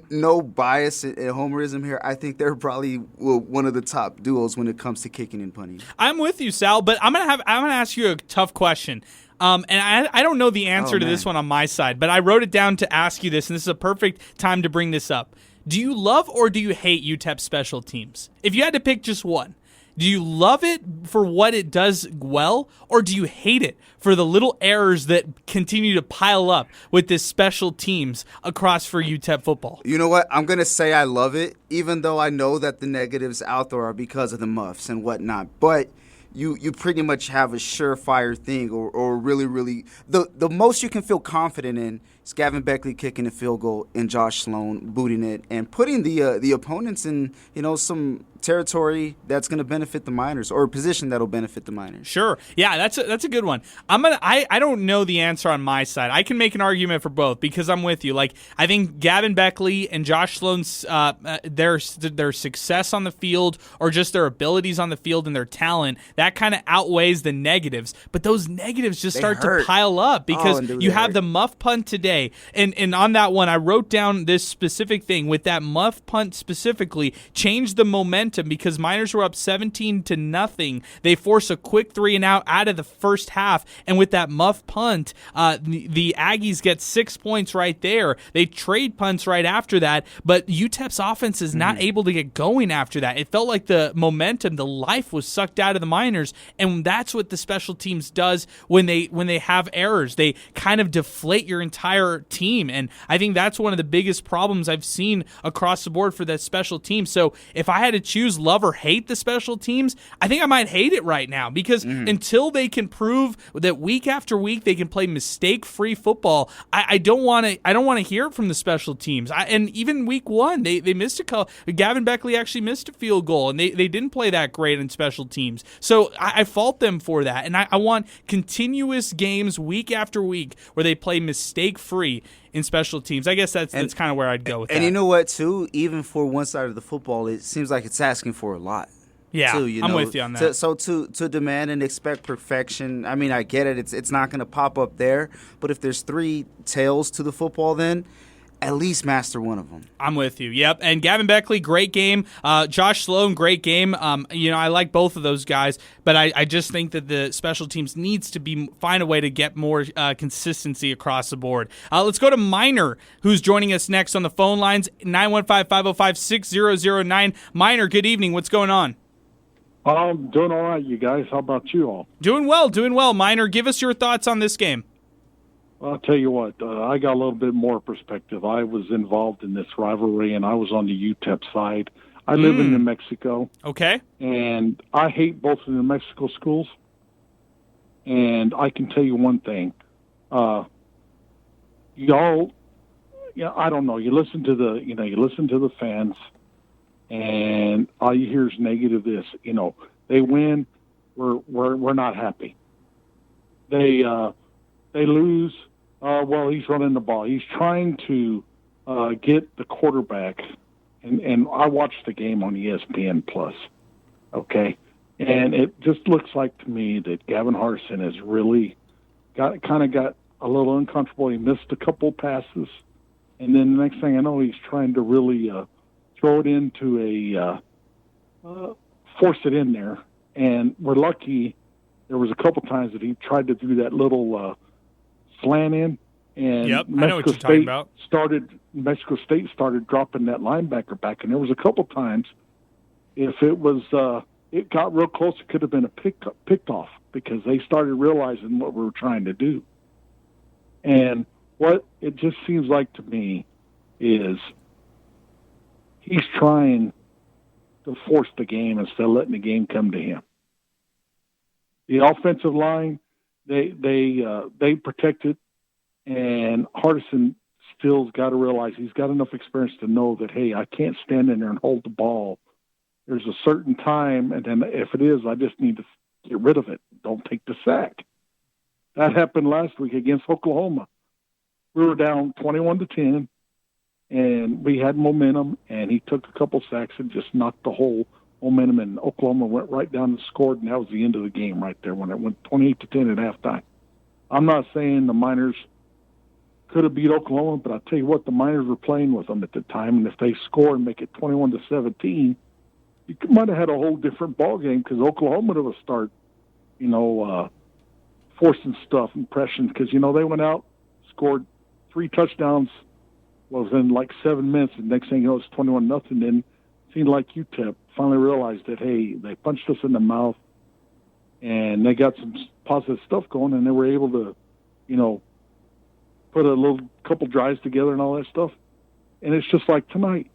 No bias and homerism here. I think they're probably one of the top duos when it comes to kicking and punting. I'm with you, Sal, but I'm gonna ask you a tough question. And I don't know the answer to this one on my side, but I wrote it down to ask you this, and this is a perfect time to bring this up. Do you love or do you hate UTEP special teams? If you had to pick just one, do you love it for what it does well, or do you hate it for the little errors that continue to pile up with this special teams across for UTEP football? You know what? I'm going to say I love it, even though I know that the negatives out there are because of the muffs and whatnot. But you pretty much have a surefire thing, or really, really the most you can feel confident in is Gavin Beckley kicking a field goal and Josh Sloan booting it and putting the opponents in, you know, some territory that's going to benefit the Miners, or a position that'll benefit the Miners. Sure. Yeah, that's a good one. I don't know the answer on my side. I can make an argument for both because I'm with you. Like, I think Gavin Beckley and Josh Sloan's their success on the field, or just their abilities on the field and their talent, that kind of outweighs the negatives. But those negatives just start to pile up because you have the muff punt today. And on that one, I wrote down this specific thing with that muff punt specifically, changed the momentum because Miners were up 17-0. They force a quick 3-and-out out of the first half, and with that muff punt, the Aggies get 6 points right there. They trade punts right after that, but UTEP's offense is not able to get going after that. It felt like the momentum, the life was sucked out of the Miners, and that's what the special teams does when they have errors. They kind of deflate your entire team, and I think that's one of the biggest problems I've seen across the board for that special team. So if I had to choose choose love or hate the special teams, I think I might hate it right now because until they can prove that week after week they can play mistake-free football, I don't want to hear it from the special teams. And even week one, they missed a couple. Gavin Beckley actually missed a field goal, and they didn't play that great in special teams. So I fault them for that, and I want continuous games week after week where they play mistake-free in special teams. I guess that's kind of where I'd go with that. And you know what, too? Even for one side of the football, it seems like it's asking for a lot. Yeah, too, you I'm know? with you on that. So to demand and expect perfection, I mean, I get it. It's not going to pop up there. But if there's three tails to the football, then at least master one of them. I'm with you. Yep. And Gavin Beckley, great game. Josh Sloan, great game. I like both of those guys, but I just think that the special teams needs to find a way to get more consistency across the board. Let's go to Miner, who's joining us next on the phone lines, 915-505-6009. Miner, good evening. What's going on? I'm doing all right, you guys. How about you all? Doing well. Miner, give us your thoughts on this game. I'll tell you what, I got a little bit more perspective. I was involved in this rivalry, and I was on the UTEP side. I live in New Mexico. Okay. And I hate both of the New Mexico schools. And I can tell you one thing. Y'all, I don't know. You listen to the fans, and all you hear is negative this. They win, we're not happy. They lose. He's running the ball. He's trying to get the quarterback, and I watched the game on ESPN Plus. Okay, and it just looks like to me that Gavin Hardison has really got a little uncomfortable. He missed a couple passes, and then the next thing I know, he's trying to really throw it into force it in there. And we're lucky. There was a couple times that he tried to do that little slant in, and I know what you're talking about. Mexico State started dropping that linebacker back, and there was a couple times if it was it got real close, it could have been a picked off because they started realizing what we were trying to do. And what it just seems like to me is he's trying to force the game instead of letting the game come to him. The offensive line, they protect it, and Hardison still's got to realize he's got enough experience to know that, hey, I can't stand in there and hold the ball. There's a certain time, and then if it is, I just need to get rid of it. Don't take the sack. That happened last week against Oklahoma. We were down 21-10, and we had momentum, and he took a couple sacks and just knocked the whole momentum, and Oklahoma went right down and scored, and that was the end of the game right there when it went 28-10 at halftime. I'm not saying the Miners could have beat Oklahoma, but I'll tell you what, the Miners were playing with them at the time, and if they score and make it 21-17, you might have had a whole different ball game because Oklahoma would have started, forcing stuff and pressing because, they went out, scored 3 touchdowns within like 7 minutes, and next thing you know, it's 21-0. Then it seemed like UTEP finally realized that, hey, they punched us in the mouth, and they got some positive stuff going, and they were able to, put a couple drives together and all that stuff. And it's just like tonight.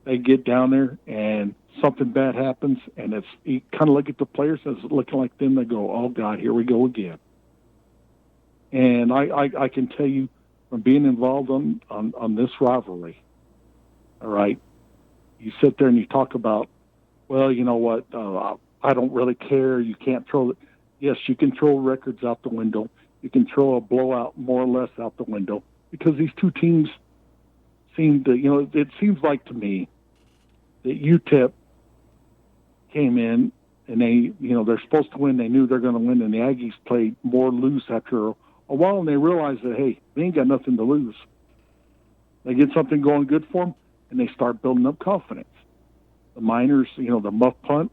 They get down there, and something bad happens, and you kind of look at the players, and it's looking like them. They go, oh, God, here we go again. And I can tell you from being involved on this rivalry, all right, you sit there and you talk about, well, you know what, I don't really care. You can't throw it. Yes, you can throw records out the window. You can throw a blowout more or less out the window because these two teams seem to, it seems like to me that UTEP came in and they, they're supposed to win. They knew they're going to win, and the Aggies played more loose after a while, and they realized that, hey, they ain't got nothing to lose. They get something going good for them, and they start building up confidence. The Miners, the muff punt,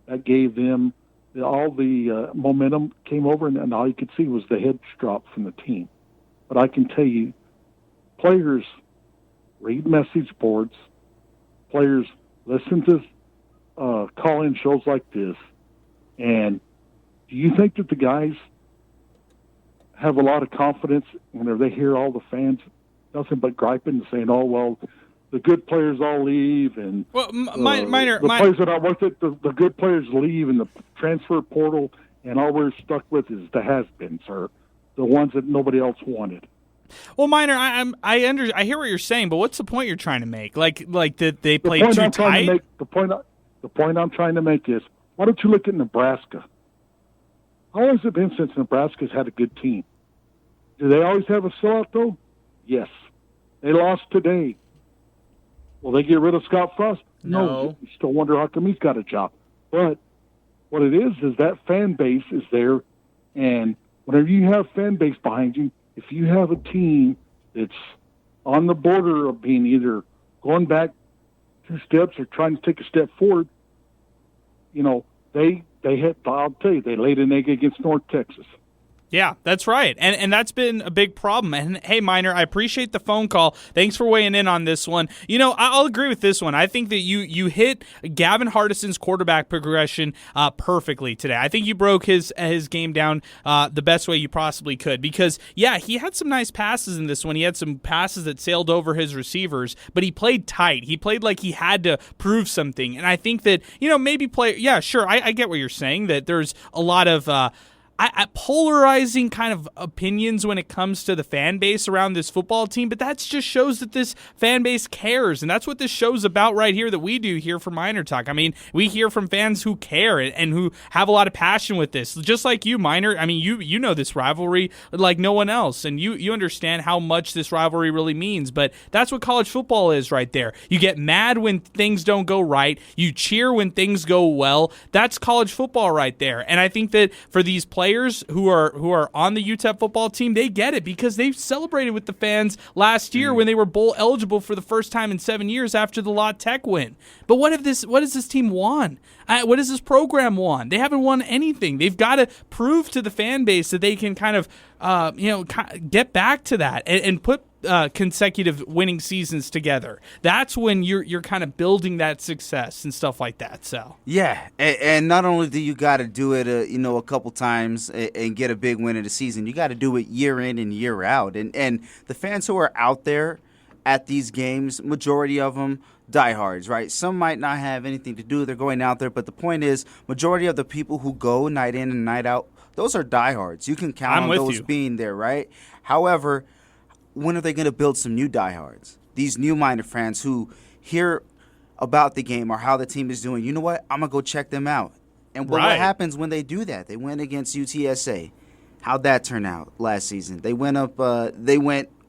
that gave them all the momentum came over, and all you could see was the heads drop from the team. But I can tell you, players read message boards, players listen to call-in shows like this, and do you think that the guys have a lot of confidence whenever they hear all the fans nothing but griping and saying, oh, well, the good players all leave, and well, the players that are worth it, the good players leave, and the transfer portal, and all we're stuck with is the has-beens, or the ones that nobody else wanted. Well, Miner, I hear what you're saying, but what's the point you're trying to make? Like that they play too tight? The point I'm trying to make is, why don't you look at Nebraska? How long has it been since Nebraska's had a good team? Do they always have a sellout, though? Yes. They lost today. Will they get rid of Scott Frost? No. You still wonder how come he's got a job. But what it is that fan base is there, and whenever you have fan base behind you, if you have a team that's on the border of being either going back 2 steps or trying to take a step forward, I'll tell you, they laid an egg against North Texas. Yeah, that's right. And that's been a big problem. And hey, Miner, I appreciate the phone call. Thanks for weighing in on this one. I'll agree with this one. I think that you hit Gavin Hardison's quarterback progression perfectly today. I think you broke his game down the best way you possibly could, because, yeah, he had some nice passes in this one. He had some passes that sailed over his receivers, but he played tight. He played like he had to prove something. And I think that, maybe yeah, sure, I get what you're saying, that there's a lot of polarizing kind of opinions when it comes to the fan base around this football team, but that just shows that this fan base cares, and that's what this show's about right here that we do here for MinerTalk. I mean, we hear from fans who care and who have a lot of passion with this, just like you, Miner. I mean, you know this rivalry like no one else, and you understand how much this rivalry really means, but that's what college football is right there. You get mad when things don't go right. You cheer when things go well. That's college football right there, and I think that for these players who are on the UTEP football team, they get it because they celebrated with the fans last year when they were bowl eligible for the first time in 7 years after the La Tech win. But what has this team won? What has this program won? They haven't won anything. They've got to prove to the fan base that they can kind of get back to that and put consecutive winning seasons together. That's when you're kind of building that success and stuff like that. So yeah, and not only do you got to do it a couple times and get a big win in the season, you got to do it year in and year out. And the fans who are out there at these games, majority of them diehards, right? Some might not have anything to do. They're going out there, but the point is, majority of the people who go night in and night out, those are diehards. You can count on those being there, right? However, when are they going to build some new diehards? These new Miner fans who hear about the game or how the team is doing. You know what? I'm going to go check them out. And what happens when they do that? They went against UTSA. How'd that turn out last season? They went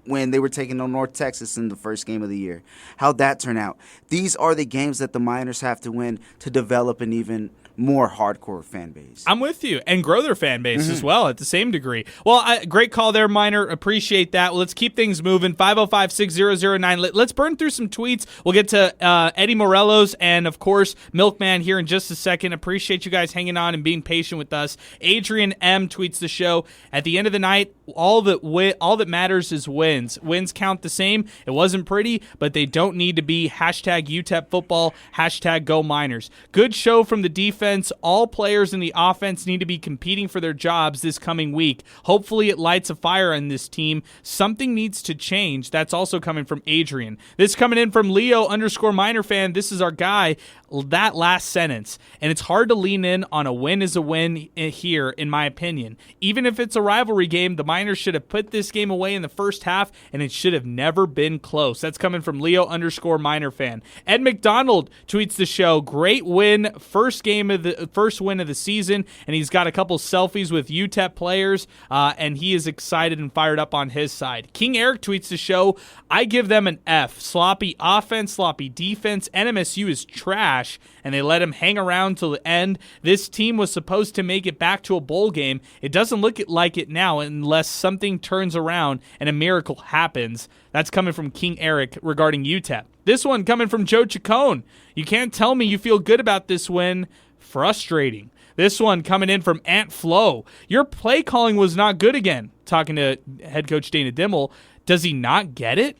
when they were taking on North Texas in the first game of the year. How'd that turn out? These are the games that the Miners have to win to develop an even more hardcore fan base. I'm with you, and grow their fan base as well at the same degree. Well, great call there, Miner. Appreciate that. Well, let's keep things moving. 505-6009. Let's burn through some tweets. We'll get to Eddie Morelos and, of course, Milkman here in just a second. Appreciate you guys hanging on and being patient with us. Adrian M. tweets the show. At the end of the night, all that matters is wins. Wins count the same. It wasn't pretty, but they don't need to be. Hashtag UTEP football. Hashtag Go Miners. Good show from the defense. All players in the offense need to be competing for their jobs this coming week. Hopefully it lights a fire on this team. Something needs to change. That's also coming from Adrian. This coming in from Leo_Miner fan. This is our guy. That last sentence. And it's hard to lean in on a win is a win here, in my opinion. Even if it's a rivalry game, the Miners should have put this game away in the first half, and it should have never been close. That's coming from Leo_Miner fan. Ed McDonald tweets the show. Great win. First win of the season, and he's got a couple selfies with UTEP players, and he is excited and fired up on his side. King Eric tweets the show. I give them an F. Sloppy offense, sloppy defense. NMSU is trash, and they let him hang around till the end. This team was supposed to make it back to a bowl game. It doesn't look like it now unless something turns around and a miracle happens. That's coming from King Eric regarding UTEP. This one coming from Joe Chacon. You can't tell me you feel good about this win. Frustrating. This one coming in from Ant Flo. Your play calling was not good again. Talking to head coach Dana Dimmel. Does he not get it?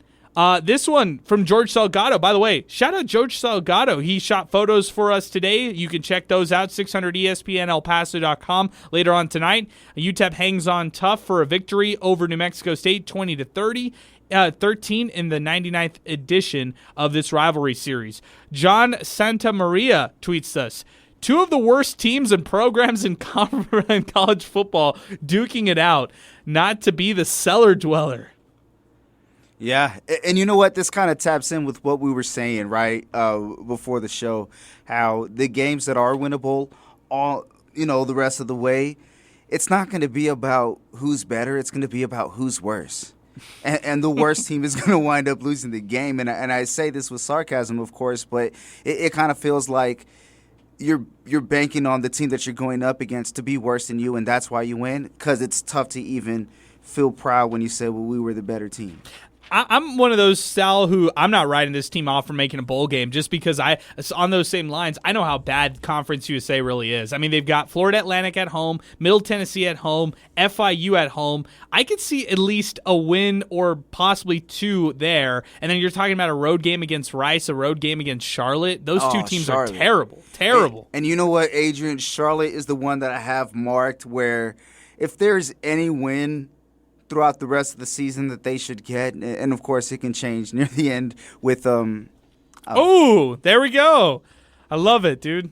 This one from George Salgado. By the way, shout out George Salgado. He shot photos for us today. You can check those out, 600ESPNElPaso.com later on tonight. UTEP hangs on tough for a victory over New Mexico State, 20-30. 13 in the 99th edition of this rivalry series. John Santamaria tweets us, two of the worst teams and programs in college football duking it out, not to be the cellar dweller. Yeah, and you know what? This kind of taps in with what we were saying, right, before the show, how the games that are winnable, the rest of the way, it's not going to be about who's better. It's going to be about who's worse. And the worst team is going to wind up losing the game. And I say this with sarcasm, of course, but it kind of feels like you're banking on the team that you're going up against to be worse than you, and that's why you win, because it's tough to even feel proud when you say, well, we were the better team. I'm one of those, Sal, who I'm not writing this team off for making a bowl game just because on those same lines, I know how bad Conference USA really is. I mean, they've got Florida Atlantic at home, Middle Tennessee at home, FIU at home. I could see at least a win or possibly two there. And then you're talking about a road game against Rice, a road game against Charlotte. Those two teams Charlotte. Are terrible. Terrible. And you know what, Adrian? Charlotte is the one that I have marked where if there's any win throughout the rest of the season that they should get, and of course it can change near the end with oh, there we go. I love it, dude.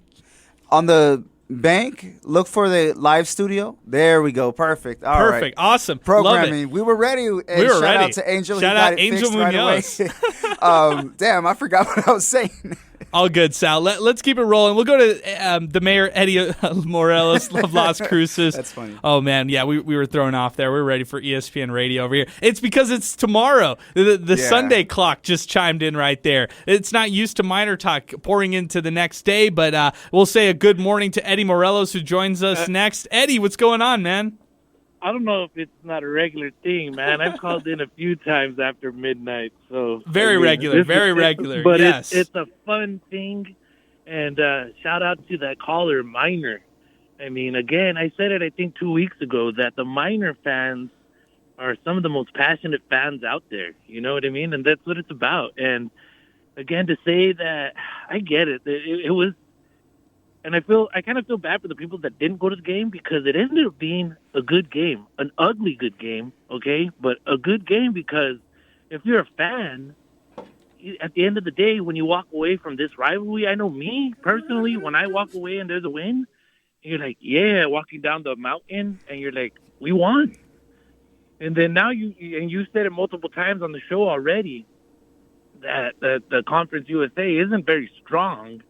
On the bank, look for the live studio. There we go. Perfect. All right. Perfect. Awesome. Programming. We were ready. And we were shout ready. Out to Angel. Shout out Angel Munoz. Right damn, I forgot what I was saying. All good, Sal. Let's keep it rolling. We'll go to the mayor, Eddie Morelos of Las Cruces. That's funny. Oh, man. Yeah, we were thrown off there. We're ready for ESPN Radio over here. It's because it's tomorrow. The Sunday clock just chimed in right there. It's not used to MinerTalk pouring into the next day, but we'll say a good morning to Eddie Morelos, who joins us next. Eddie, what's going on, man? I don't know if it's not a regular thing, man. I've called in a few times after midnight, so very regular. But yes, it's a fun thing, and shout out to that caller, Miner. I mean, again, I said it I think 2 weeks ago that the Miner fans are some of the most passionate fans out there. You know what I mean? And that's what it's about. And again, to say that, I get it. It was. And I kind of feel bad for the people that didn't go to the game because it ended up being a good game, an ugly good game, okay? But a good game because if you're a fan, at the end of the day, when you walk away from this rivalry, I know me personally, when I walk away and there's a win, you're like, yeah, walking down the mountain, and you're like, we won. And then now you said it multiple times on the show already that the Conference USA isn't very strong.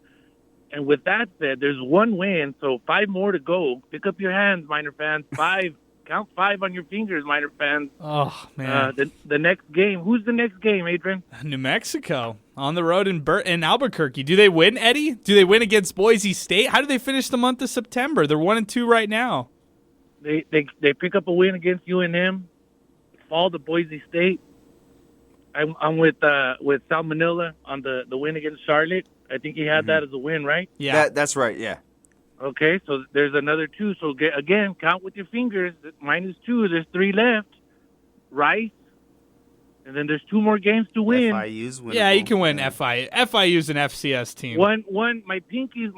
And with that said, there's one win, so 5 more to go. Pick up your hands, Miner fans. 5. Count 5 on your fingers, Miner fans. Oh, man. The next game. Who's the next game, Adrian? New Mexico on the road in Albuquerque. Do they win, Eddie? Do they win against Boise State? How do they finish the month of September? They're 1-2 right now. They pick up a win against UNM, fall to Boise State. I'm with Sal Manila on the win against Charlotte. I think he had that as a win, right? Yeah, that's right. Yeah. Okay, so there's another 2. So again, count with your fingers. -2. There's 3 left. Rice, and then there's 2 more games to win. FIU's winnable. Yeah, you can win FIU. FIU's an FCS team. One. My pinkies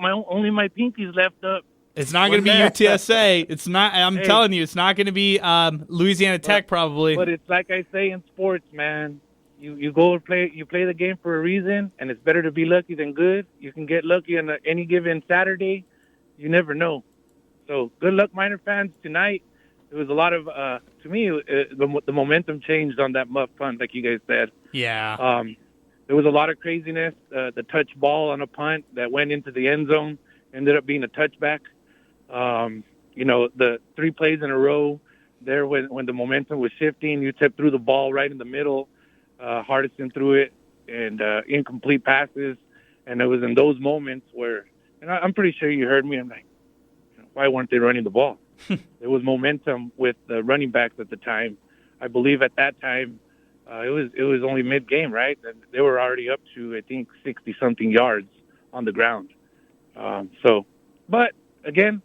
left up. It's not going to be UTSA. It's not. I'm telling you, it's not going to be Louisiana Tech probably. But it's like I say in sports, man. You go and play. You play the game for a reason, and it's better to be lucky than good. You can get lucky on any given Saturday. You never know. So good luck, Miner fans, tonight. It was a lot of, to me, the momentum changed on that muff punt, like you guys said. Yeah. There was a lot of craziness. The touch ball on a punt that went into the end zone ended up being a touchback. The 3 plays in a row there when the momentum was shifting, UTEP threw the ball right in the middle. Hardison threw it, and incomplete passes. And it was in those moments where, and I'm pretty sure you heard me, I'm like, why weren't they running the ball? There was momentum with the running backs at the time. I believe at that time it was only mid-game, right? And they were already up to, I think, 60-something yards on the ground. But, again,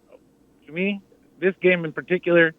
to me, this game in particular,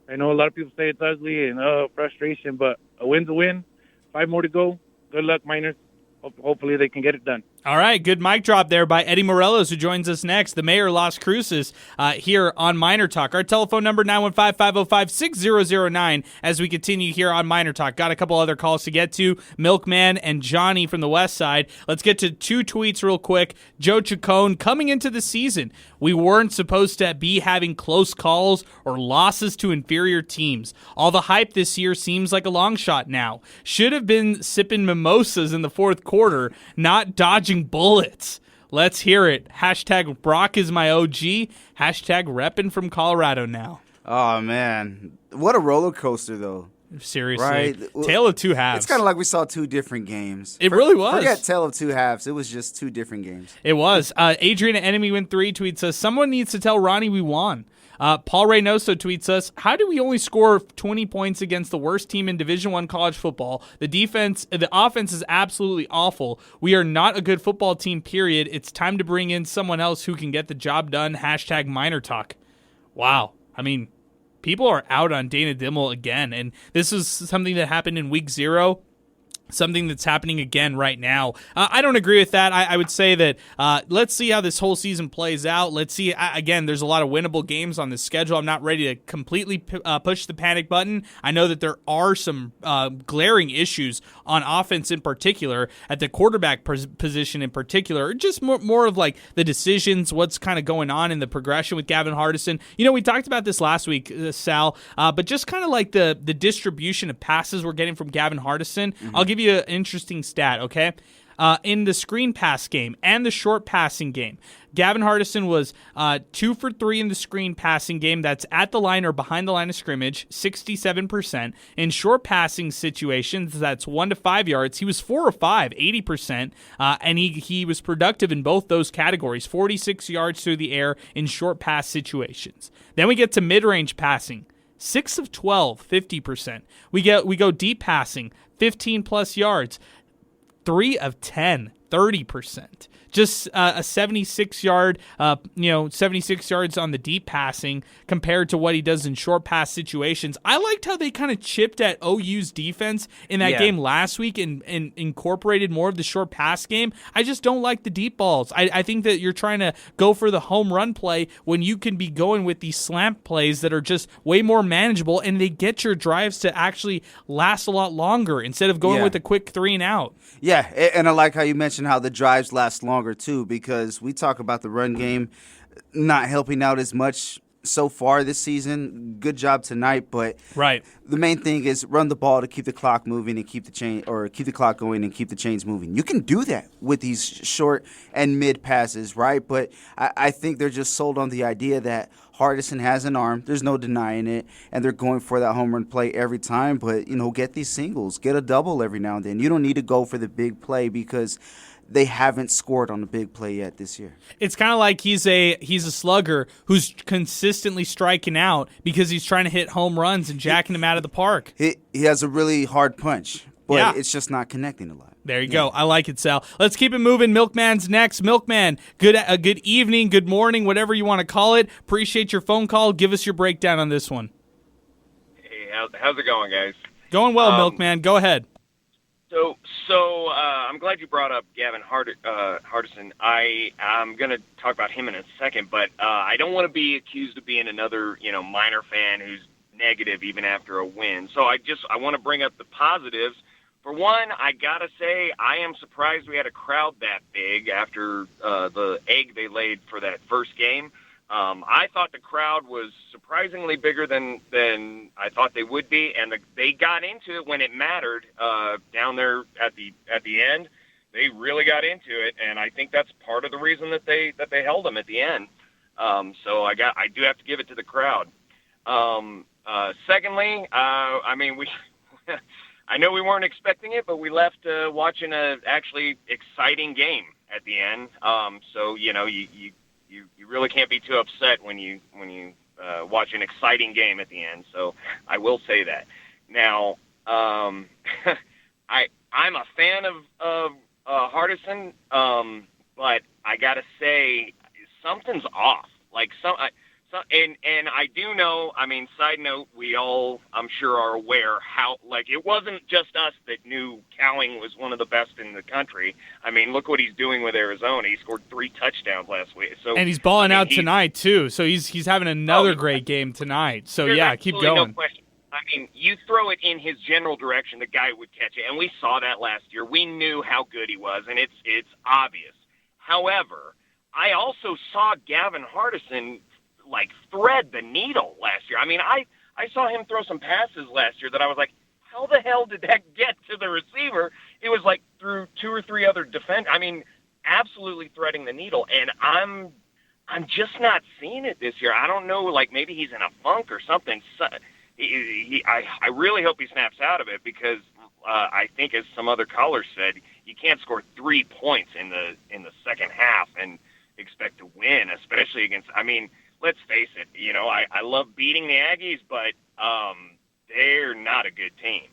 I know a lot of people say it's ugly and frustration, but a win's a win. 5 more to go. good luck, Miners. Hopefully they can get it done. All right, good mic drop there by Eddie Morelos, who joins us next, the mayor of Las Cruces, here on Miner Talk. Our telephone number, 915-505-6009, as we continue here on Miner Talk. Got a couple other calls to get to, Milkman and Johnny from the west side. Let's get to 2 tweets real quick. Joe Chacon, coming into the season, we weren't supposed to be having close calls or losses to inferior teams. All the hype this year seems like a long shot now. Should have been sipping mimosas in the fourth quarter, not dodging bullets. Let's hear it. Hashtag Brock is my OG. Hashtag reppin' from Colorado now. Oh, man. What a roller coaster, though. Seriously. Right? Tale of two halves. It's kind of like we saw 2 different games. It really was. Forget tale of 2 halves. It was just 2 different games. It was. Adrian at Enemy Win 3 tweets us, someone needs to tell Ronnie we won. Paul Reynoso tweets us, how do we only score 20 points against the worst team in Division I college football? The offense is absolutely awful. We are not a good football team, period. It's time to bring in someone else who can get the job done. Hashtag MinerTalk. Wow. I mean, people are out on Dana Dimmel again, and this is something that happened in week 0. Something that's happening again right now. I don't agree with that. I would say that let's see how this whole season plays out. Let's see. Again, there's a lot of winnable games on the schedule. I'm not ready to completely push the panic button. I know that there are some glaring issues on offense in particular, at the quarterback position in particular, or just more of like the decisions, what's kind of going on in the progression with Gavin Hardison. You know, we talked about this last week, Sal, but just kind of like the distribution of passes we're getting from Gavin Hardison. Mm-hmm. I'll give you an interesting stat, okay? In the screen pass game and the short passing game, Gavin Hardison was 2 for 3 in the screen passing game. That's at the line or behind the line of scrimmage, 67%. In short passing situations, that's 1 to 5 yards. He was 4 or 5, 80%. And he was productive in both those categories, 46 yards through the air in short pass situations. Then we get to mid-range passing. 6 of 12, 50%. We go deep passing, 15 plus yards. 3 of 10, 30%. Just a 76-yard, 76 yards on the deep passing compared to what he does in short pass situations. I liked how they kind of chipped at OU's defense in that game last week and incorporated more of the short pass game. I just don't like the deep balls. I think that you're trying to go for the home run play when you can be going with these slant plays that are just way more manageable, and they get your drives to actually last a lot longer instead of going with a quick 3 and out. Yeah, and I like how you mentioned how the drives last longer too, because we talk about the run game not helping out as much so far this season. Good job tonight, but the main thing is run the ball to keep the clock moving and keep the clock going and keep the chains moving. You can do that with these short and mid passes, right? But I think they're just sold on the idea that Hardison has an arm. There's no denying it, and they're going for that home run play every time. But get these singles, get a double every now and then. You don't need to go for the big play because they haven't scored on a big play yet this year. It's kind of like he's a slugger who's consistently striking out because he's trying to hit home runs and jacking them out of the park. He has a really hard punch, but it's just not connecting a lot. There you go. I like it, Sal. Let's keep it moving. Milkman's next. Milkman, good evening, good morning, whatever you want to call it. Appreciate your phone call. Give us your breakdown on this one. Hey, how's it going, guys? Going well, Milkman. Go ahead. So I'm glad you brought up Gavin Hardison. I'm going to talk about him in a second, but I don't want to be accused of being another, Miner fan who's negative even after a win. So I want to bring up the positives. For one, I got to say I am surprised we had a crowd that big after the egg they laid for that first game. I thought the crowd was surprisingly bigger than I thought they would be, and they got into it when it mattered down there at the end. They really got into it, and I think that's part of the reason that they held them at the end. So I do have to give it to the crowd. Secondly, we I know we weren't expecting it, but we left watching a actually exciting game at the end. So you really can't be too upset when you watch an exciting game at the end. So I will say that. Now, I'm a fan of Hardison, but I gotta say something's off. Like So, and I do know, I mean, side note, we all, I'm sure, are aware how, like, it wasn't just us that knew Cowing was one of the best in the country. I mean, look what he's doing with Arizona. He scored 3 touchdowns last week. So, and he's balling out tonight, too. So he's having another great game tonight. So, yeah, keep going. No question. I mean, you throw it in his general direction, the guy would catch it. And we saw that last year. We knew how good he was, and it's obvious. However, I also saw Gavin Hardison thread the needle last year. I mean, I saw him throw some passes last year that I was like, how the hell did that get to the receiver? It was like through 2 or 3 other defenders. I mean, absolutely threading the needle. And I'm just not seeing it this year. I don't know, like maybe he's in a funk or something. I really hope he snaps out of it because I think, as some other callers said, you can't score 3 points in the second half and expect to win, especially against, I mean, let's face it, you know, I love beating the Aggies, but they're not a good team.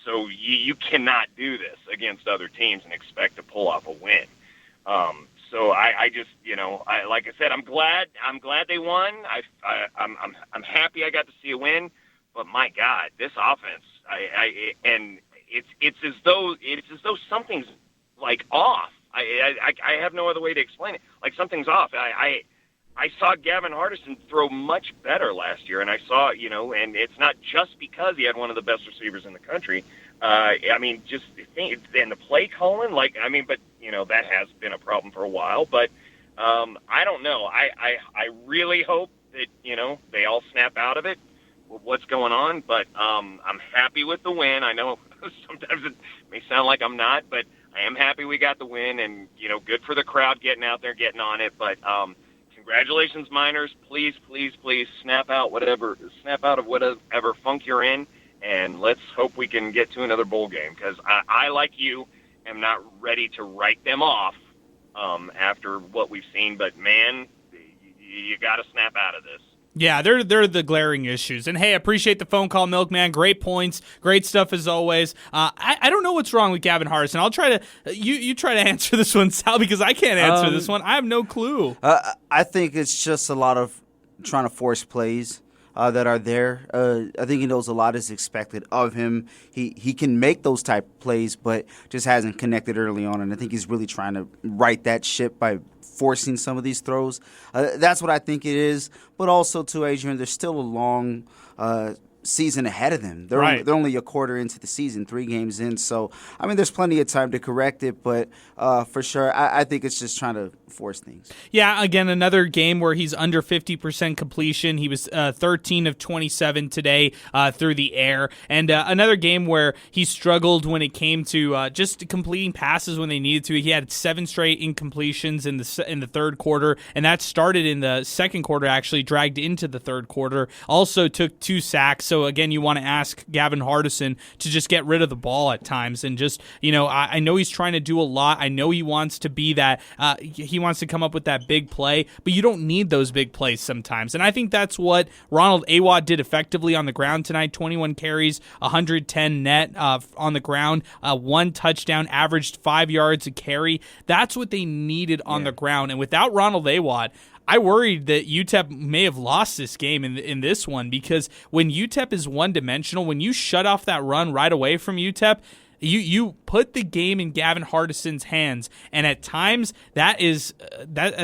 So you cannot do this against other teams and expect to pull off a win. So I just, you know, like I said, I'm glad they won. I'm happy I got to see a win, but my God, this offense, and it's as though something's like off. I have no other way to explain it. Like something's off. I saw Gavin Hardison throw much better last year, and I saw, you know, and it's not just because he had one of the best receivers in the country. I mean, just and the play calling, like, I mean, but you know that has been a problem for a while. But I don't know. I really hope that, you know, they all snap out of it with what's going on. But I'm happy with the win. I know sometimes it may sound like I'm not, but I am happy we got the win, and you know, good for the crowd getting out there, getting on it. But congratulations, Miners. Please, please, please snap out of whatever funk you're in, and let's hope we can get to another bowl game, because I, like you, am not ready to write them off after what we've seen. But, man, you got to snap out of this. Yeah, they're the glaring issues. And, hey, appreciate the phone call, Milkman. Great points. Great stuff as always. I don't know what's wrong with Gavin Hardison. I'll try to you try to answer this one, Sal, because I can't answer this one. I have no clue. I think it's just a lot of trying to force plays that are there. I think he knows a lot is expected of him. He can make those type of plays, but just hasn't connected early on. And I think he's really trying to right that ship by forcing some of these throws. That's what I think it is. But also, too, Adrian, there's still a long season ahead of them. They're only a quarter into the season, 3 games in. So, I mean, there's plenty of time to correct it. But for sure, I think it's just trying to force things. Yeah, again, another game where he's under 50% completion. He was 13 of 27 today through the air. And another game where he struggled when it came to just completing passes when they needed to. He had 7 straight incompletions in the third quarter, and that started in the second quarter, actually dragged into the third quarter. Also took 2 sacks. So, again, you want to ask Gavin Hardison to just get rid of the ball at times. And just, you know, I know he's trying to do a lot. I know he wants to be that he wants to come up with that big play, but you don't need those big plays sometimes. And I think that's what Ronald Awad did effectively on the ground tonight. 21 carries, 110 net on the ground, 1 touchdown, averaged 5 yards a carry. That's what they needed on the ground. And without Ronald Awad, I worried that UTEP may have lost this game in this one, because when UTEP is one-dimensional, when you shut off that run right away from UTEP, you put the game in Gavin Hardison's hands, and at times that's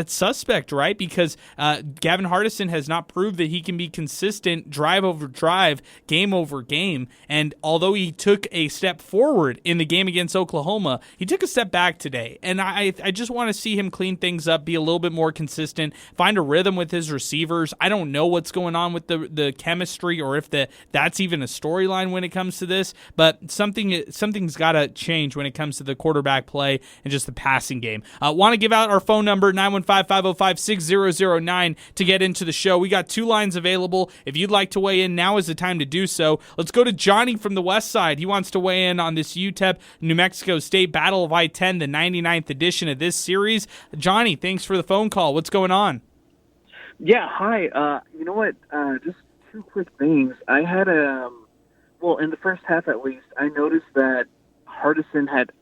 suspect, right? Because Gavin Hardison has not proved that he can be consistent drive over drive, game over game. And although he took a step forward in the game against Oklahoma, he took a step back today. And I just want to see him clean things up, be a little bit more consistent, find a rhythm with his receivers. I don't know what's going on with the chemistry, or if that's even a storyline when it comes to this, but something's got to change when it comes to the quarterback play and just the passing game. Want to give out our phone number, 915-505-6009, to get into the show. We got 2 lines available. If you'd like to weigh in, now is the time to do so. Let's go to Johnny from the West Side. He wants to weigh in on this UTEP New Mexico State Battle of I-10, the 99th edition of this series. Johnny, thanks for the phone call. What's going on? Yeah, hi. You know what? Just 2 quick things. I had in the first half at least, I noticed that Hardison had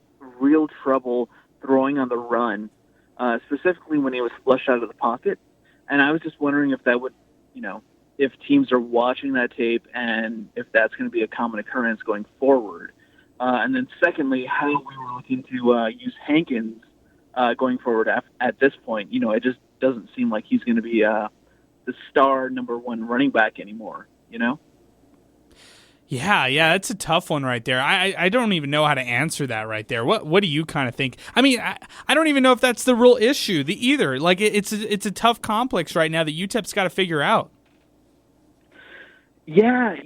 real trouble throwing on the run, specifically when he was flushed out of the pocket. And I was just wondering if that would, if teams are watching that tape and if that's going to be a common occurrence going forward. And then secondly, how we were looking to use Hankins going forward at this point. It just doesn't seem like he's going to be the star number one running back anymore, Yeah, that's a tough one right there. I don't even know how to answer that right there. What do you kind of think? I mean, I don't even know if that's the real issue either. Like, it's a tough complex right now that UTEP's got to figure out. Yeah,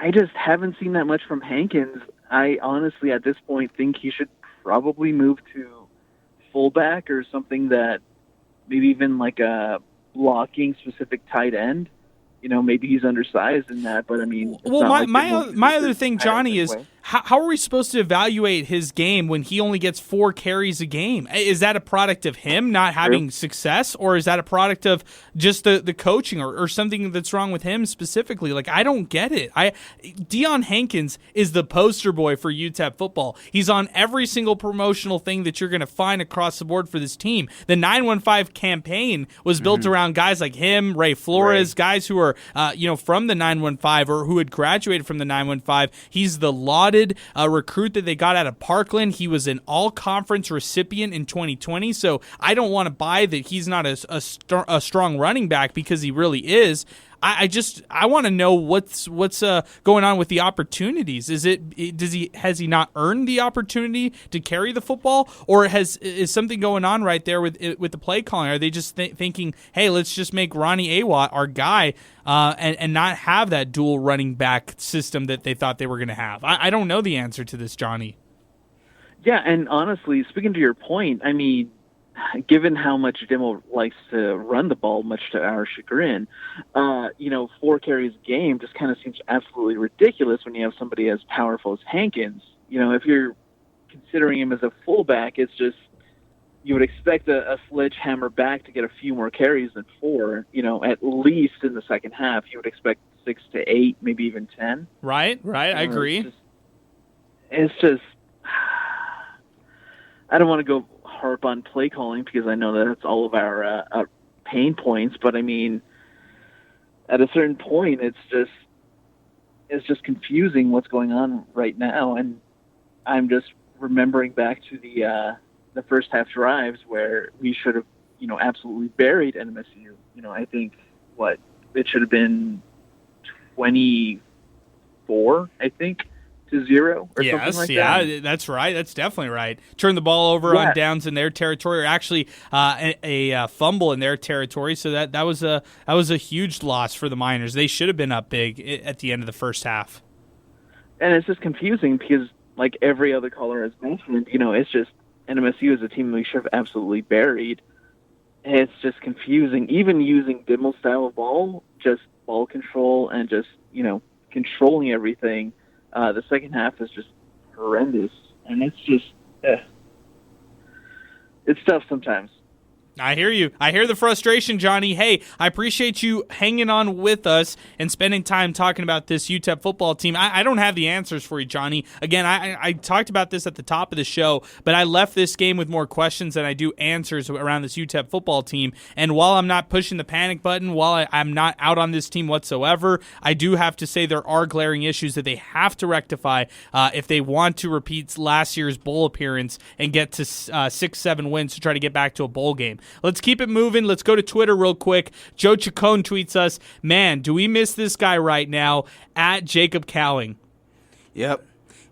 I just haven't seen that much from Hankins. I honestly, at this point, think he should probably move to fullback or something that maybe even like a blocking specific tight end. Maybe he's undersized in that, but I mean, my other thing, Johnny, is how are we supposed to evaluate his game when he only gets 4 carries a game? Is that a product of him not having success, or is that a product of just the coaching or something that's wrong with him specifically? Like, I don't get it. Deion Hankins is the poster boy for UTEP football. He's on every single promotional thing that you're going to find across the board for this team. The 915 campaign was built around guys like him, Ray Flores, guys who are from the 915 or who had graduated from the 915. He's the lauded recruit that they got out of Parkland. He was an all-conference recipient in 2020, so I don't want to buy that he's not a strong running back, because he really is. I want to know what's going on with the opportunities. Has he not earned the opportunity to carry the football, or is something going on right there with the play calling? Are they just thinking, hey, let's just make Ronnie Awat our guy and not have that dual running back system that they thought they were going to have? I don't know the answer to this, Johnny. Yeah, and honestly, speaking to your point, I mean, given how much Demo likes to run the ball, much to our chagrin, 4 carries a game just kind of seems absolutely ridiculous when you have somebody as powerful as Hankins. If you're considering him as a fullback, it's just you would expect a sledgehammer back to get a few more carries than 4. At least in the second half, you would expect 6 to 8, maybe even 10. Right. I agree. It's just I don't want to go harp on play calling because I know that it's all of our pain points, but I mean, at a certain point, it's just confusing what's going on right now, and I'm just remembering back to the first half drives where we should have absolutely buried NMSU. I think it should have been 24, I think, to 0 or something like that. Yeah, that's right. That's definitely right. Turn the ball over on downs in their territory, or actually a fumble in their territory. So that was a huge loss for the Miners. They should have been up big at the end of the first half. And it's just confusing because, like every other caller has mentioned, it's just NMSU is a team we should have absolutely buried. And it's just confusing. Even using Dimmel's style of ball, just ball control and just controlling everything. The second half is just horrendous, and it's just it's tough sometimes. I hear you. I hear the frustration, Johnny. Hey, I appreciate you hanging on with us and spending time talking about this UTEP football team. I don't have the answers for you, Johnny. Again, I talked about this at the top of the show, but I left this game with more questions than I do answers around this UTEP football team. And while I'm not pushing the panic button, while I'm not out on this team whatsoever, I do have to say there are glaring issues that they have to rectify if they want to repeat last year's bowl appearance and get to 6-7 wins to try to get back to a bowl game. Let's keep it moving. Let's go to Twitter real quick. Joe Chacon tweets us, man, do we miss this guy right now, at Jacob Cowing. Yep.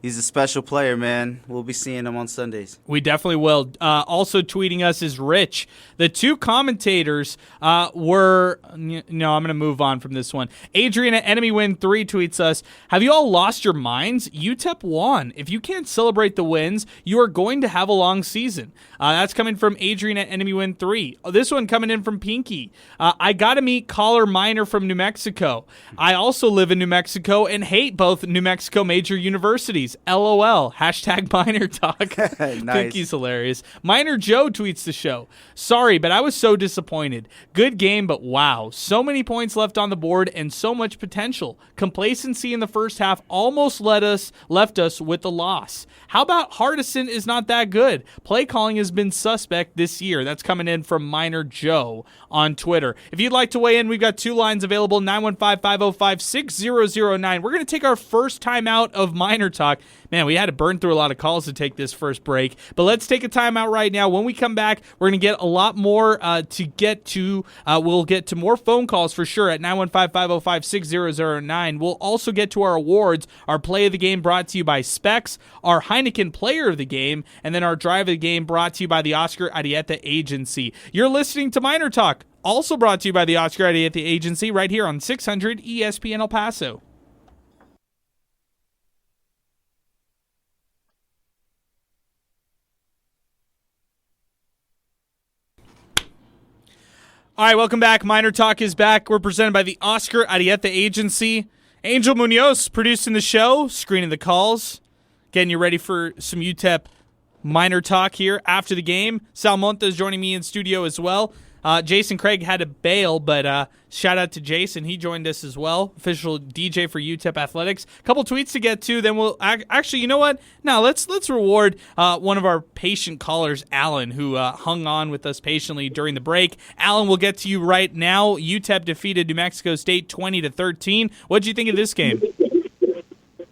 He's a special player, man. We'll be seeing him on Sundays. We definitely will. Also tweeting us is Rich. The two commentators were... No, I'm going to move on from this one. Adrian at Enemy Win 3 tweets us, have you all lost your minds? UTEP won. If you can't celebrate the wins, you are going to have a long season. That's coming from Adrian at Enemy Win 3. This one coming in from Pinky. I got to meet Caller Miner from New Mexico. I also live in New Mexico and hate both New Mexico major universities. Pinkies, LOL, hashtag Miner Talk. Nice. Pinky's hilarious. Miner Joe tweets the show. Sorry, but I was so disappointed. Good game, but wow. So many points left on the board and so much potential. Complacency in the first half almost left us with the loss. How about Hardison is not that good? Play calling has been suspect this year. That's coming in from Miner Joe on Twitter. If you'd like to weigh in, we've got 2 lines available, 915-505-6009. We're going to take our first time out of Miner Talk. Man, we had to burn through a lot of calls to take this first break, but let's take a time out right now. When we come back, we're going to get a lot more to get to. We'll get to more phone calls for sure at 915-505-6009. We'll also get to our awards, our play of the game brought to you by Specs, our Heineken player of the game, and then our drive of the game brought to you by the Oscar Arieta Agency. You're listening to Miner Talk, also brought to you by the Oscar Arieta Agency right here on 600 ESPN El Paso. All right, welcome back. Miner Talk is back. We're presented by the Oscar Arieta Agency. Angel Munoz producing the show, screening the calls, getting you ready for some UTEP Miner Talk here after the game. Sal Monta is joining me in studio as well. Jason Craig had to bail, but shout out to Jason. He joined us as well, official DJ for UTEP Athletics. A couple tweets to get to, then we'll actually, you know what? Now let's reward one of our patient callers, Alan, who hung on with us patiently during the break. Alan, we'll get to you right now. UTEP defeated New Mexico State 20-13. What did you think of this game?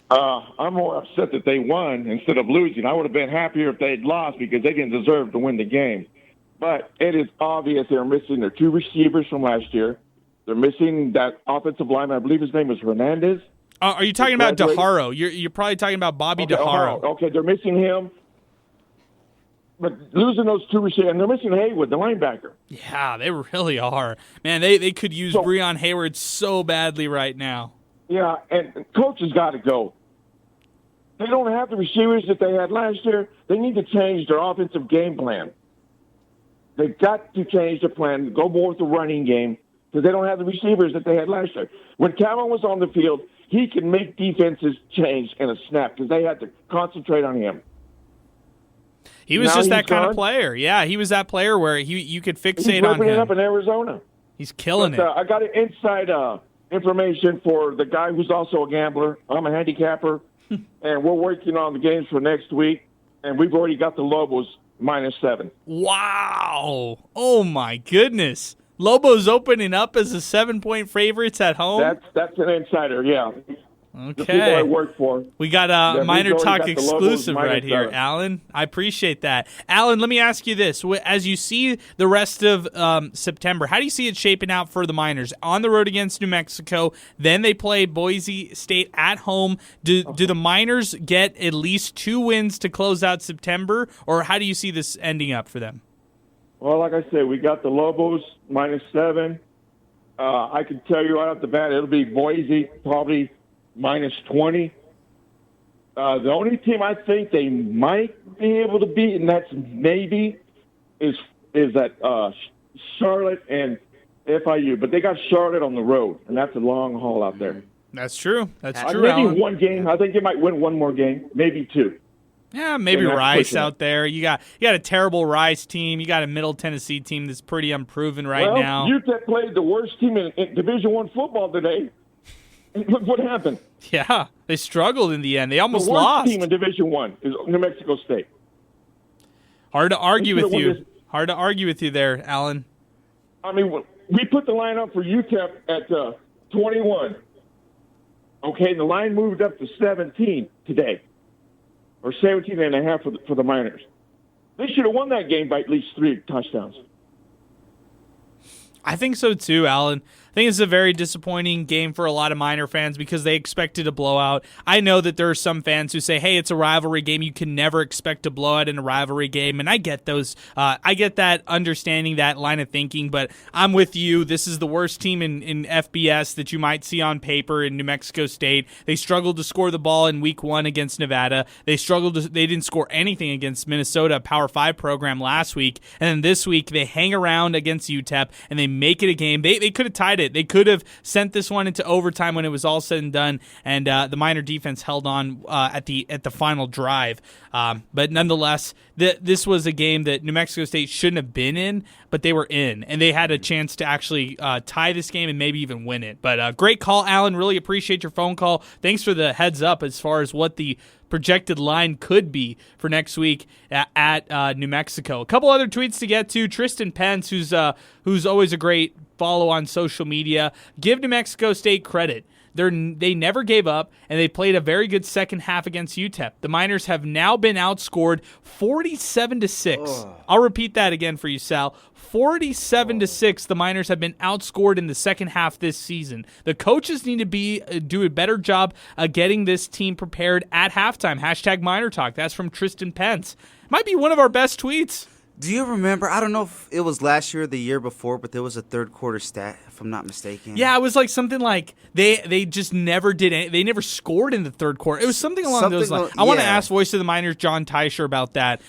I'm more upset that they won instead of losing. I would have been happier if they'd lost because they didn't deserve to win the game. But it is obvious they're missing their 2 receivers from last year. They're missing that offensive lineman. I believe his name was Hernandez. Are you talking about DeHaro? You're probably talking about Bobby DeHaro. Okay, they're missing him. But losing those 2 receivers, and they're missing Haywood, the linebacker. Yeah, they really are. Man, they could use Breon Hayward so badly right now. Yeah, and coach has got to go. They don't have the receivers that they had last year. They need to change their offensive game plan. They've got to change the plan, go more with the running game, because they don't have the receivers that they had last year. When Calvin was on the field, he could make defenses change in a snap because they had to concentrate on him. He was just that kind of player. Yeah, he was that player where you could fixate on him. He's it up in Arizona. He's killing it. I got an inside information for the guy who's also a gambler. I'm a handicapper, and we're working on the games for next week, and we've already got the Lobos -7. Wow. Oh, my goodness. Lobos opening up as a 7-point favorites at home? That's an insider, yeah. Okay. The people I work for. We got a Miner Talk exclusive right here, 7. Alan. I appreciate that. Alan, let me ask you this. As you see the rest of September, how do you see it shaping out for the Miners? On the road against New Mexico, then they play Boise State at home. Do the Miners get at least 2 wins to close out September, or how do you see this ending up for them? Well, like I said, we got the Lobos -7. I can tell you right off the bat, it'll be Boise probably -20. The only team I think they might be able to beat, and that's maybe, is that Charlotte and FIU. But they got Charlotte on the road, and that's a long haul out there. That's true. That's true, maybe Alan. 1 game. I think they might win 1 more game, maybe 2. Yeah, maybe Rice out there. You got a terrible Rice team. You got a Middle Tennessee team that's pretty unproven right now. UTEP played the worst team in Division I football today. Look what happened. Yeah, they struggled in the end. They almost the worst lost. team in Division I is New Mexico State. Hard to argue with you. Hard to argue with you there, Alan. I mean, we put the line up for UTEP at 21. Okay, and the line moved up to 17 today, or 17 and a half for the Miners. They should have won that game by at least 3 touchdowns. I think so too, Alan. I think it's a very disappointing game for a lot of Miner fans because they expected a blowout. I know that there are some fans who say, hey, it's a rivalry game. You can never expect a blowout in a rivalry game. And I get those. I get that understanding, that line of thinking. But I'm with you. This is the worst team in FBS that you might see on paper in New Mexico State. They struggled to score the ball in week 1 against Nevada. They didn't score anything against Minnesota, a Power 5 program last week. And then this week they hang around against UTEP and they make it a game. They could have tied it it. They could have sent this one into overtime when it was all said and done, and the Miner defense held on at the final drive. But nonetheless, this was a game that New Mexico State shouldn't have been in, but they were in, and they had a chance to actually tie this game and maybe even win it. But great call, Alan. Really appreciate your phone call. Thanks for the heads up as far as what the projected line could be for next week at New Mexico. A couple other tweets to get to. Tristan Pence, who's always a great follow on social media. Give New Mexico State credit. They never gave up, and they played a very good second half against UTEP. The Miners have now been outscored 47-6. I'll repeat that again for you, Sal. 47-6. The Miners have been outscored in the second half this season. The coaches need to do a better job of getting this team prepared at halftime. Hashtag MinerTalk. That's from Tristan Pence. Might be one of our best tweets. Do you remember? I don't know if it was last year or the year before, but there was a third quarter stat, if I'm not mistaken. Yeah, it was like something like they just never did any, they never scored in the third quarter. It was something along those lines. I want to ask Voice of the Miners John Teicher about that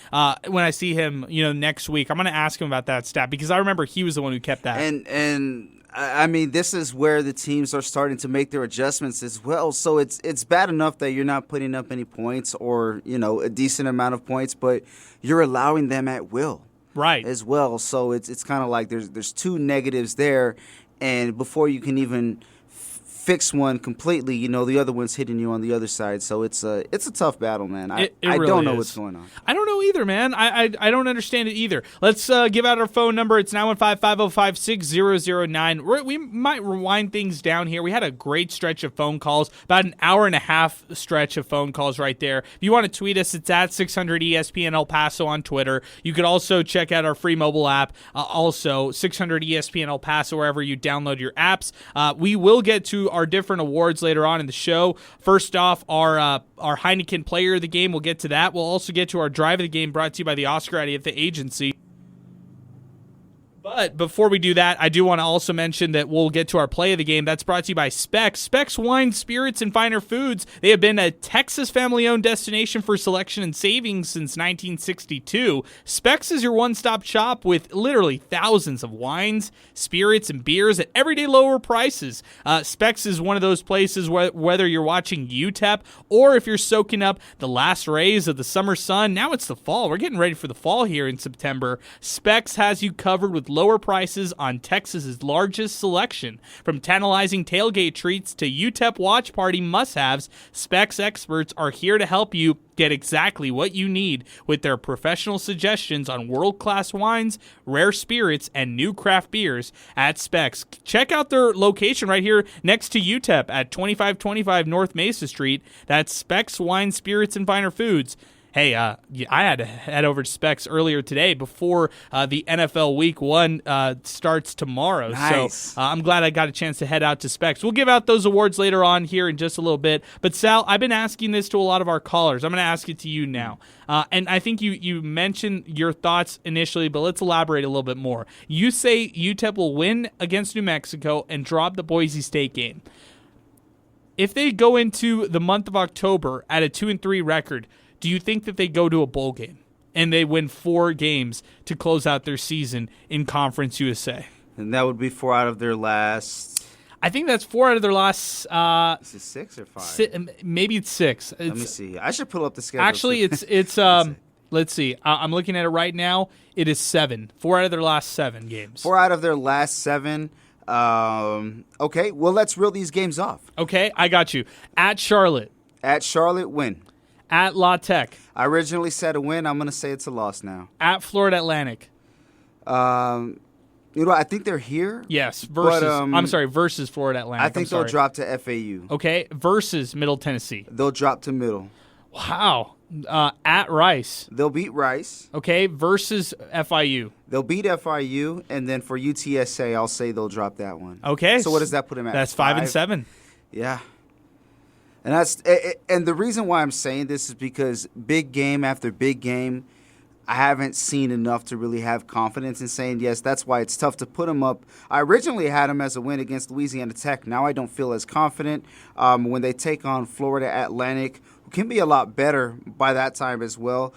when I see him, next week. I'm going to ask him about that stat because I remember he was the one who kept that. And I mean, this is where the teams are starting to make their adjustments as well. So it's bad enough that you're not putting up any points or, a decent amount of points, but you're allowing them at will. Right. As well. So it's kind of like there's two negatives there, and before you can even fix one completely, the other one's hitting you on the other side. So it's a tough battle, man. I really don't know is. what's going on. I don't know either, man. I don't understand it either. Let's give out our phone number. It's 915-505-6009. We might rewind things down here. We had a great stretch of phone calls, about an hour and a half stretch of phone calls right there. If you want to tweet us, it's at 600ESPN El Paso on Twitter. You could also check out our free mobile app, also 600ESPN El Paso, wherever you download your apps. We will get to our different awards later on in the show. First off, our Heineken Player of the Game. We'll get to that. We'll also get to our Drive of the Game, brought to you by the Oscar Arieta Agency. But before we do that, I do want to also mention that we'll get to our play of the game. That's brought to you by Specs. Specs Wine, Spirits, and Finer Foods. They have been a Texas family-owned destination for selection and savings since 1962. Specs is your one-stop shop with literally thousands of wines, spirits, and beers at everyday lower prices. Specs is one of those places where whether you're watching UTEP or if you're soaking up the last rays of the summer sun, now it's the fall. We're getting ready for the fall here in September. Specs has you covered with lower prices on Texas's largest selection. From tantalizing tailgate treats to UTEP watch party must-haves, Specs experts are here to help you get exactly what you need with their professional suggestions on world-class wines, rare spirits, and new craft beers at Specs. Check out their location right here next to UTEP at 2525 North Mesa Street. That's Specs Wine, Spirits, and Finer Foods. Hey, I had to head over to Specs earlier today before the NFL Week 1 starts tomorrow. Nice. So I'm glad I got a chance to head out to Specs. We'll give out those awards later on here in just a little bit. But, Sal, I've been asking this to a lot of our callers. I'm going to ask it to you now. And I think you mentioned your thoughts initially, but let's elaborate a little bit more. You say UTEP will win against New Mexico and drop the Boise State game. If they go into the month of October at a 2-3 record, do you think that they go to a bowl game and they win 4 games to close out their season in Conference USA? And that would be 4 out of their last... I think that's 4 out of their last... is it 6 or 5? Maybe it's 6. Let me see. I should pull up the schedule. Actually, it's let's see. I'm looking at it right now. It is 7. 4 out of their last 7 games. 4 out of their last 7. Okay, well, let's reel these games off. Okay, I got you. At Charlotte. At Charlotte, win. At La Tech. I originally said a win. I'm going to say it's a loss now. At Florida Atlantic. I think they're here. Yes, versus Florida Atlantic. I think they'll drop to FAU. Okay, versus Middle Tennessee. They'll drop to Middle. Wow. At Rice. They'll beat Rice. Okay, versus FIU. They'll beat FIU, and then for UTSA, I'll say they'll drop that one. Okay. So what does that put them at? That's 5 and 7. Yeah. And the reason why I'm saying this is because big game after big game, I haven't seen enough to really have confidence in saying yes. That's why it's tough to put them up. I originally had them as a win against Louisiana Tech. Now I don't feel as confident when they take on Florida Atlantic, can be a lot better by that time as well.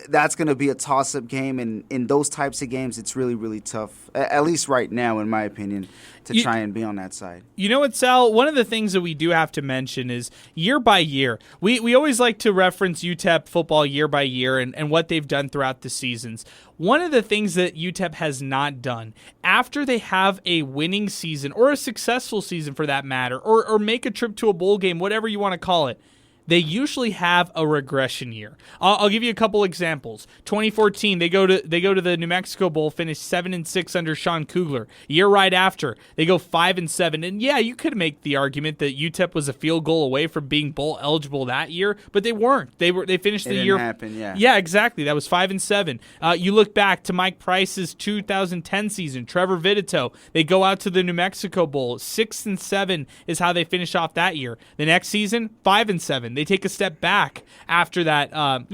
That's going to be a toss-up game, and in those types of games, it's really, really tough, at least right now, in my opinion, to try and be on that side. You know what, Sal? One of the things that we do have to mention is year by year. We always like to reference UTEP football year by year and what they've done throughout the seasons. One of the things that UTEP has not done, after they have a winning season, or a successful season for that matter, or make a trip to a bowl game, whatever you want to call it, they usually have a regression year. I'll give you a couple examples. 2014, they go to the New Mexico Bowl, finish 7-6 under Sean Kugler. Year right after, they go 5-7. And yeah, you could make the argument that UTEP was a field goal away from being bowl eligible that year, but they weren't. They finished the year. It didn't happen, yeah. Yeah, exactly. That was 5-7. You look back to Mike Price's 2010 season, Trevor Vitito. They go out to the New Mexico Bowl. 6-7 is how they finish off that year. The next season, 5-7. They take a step back after that,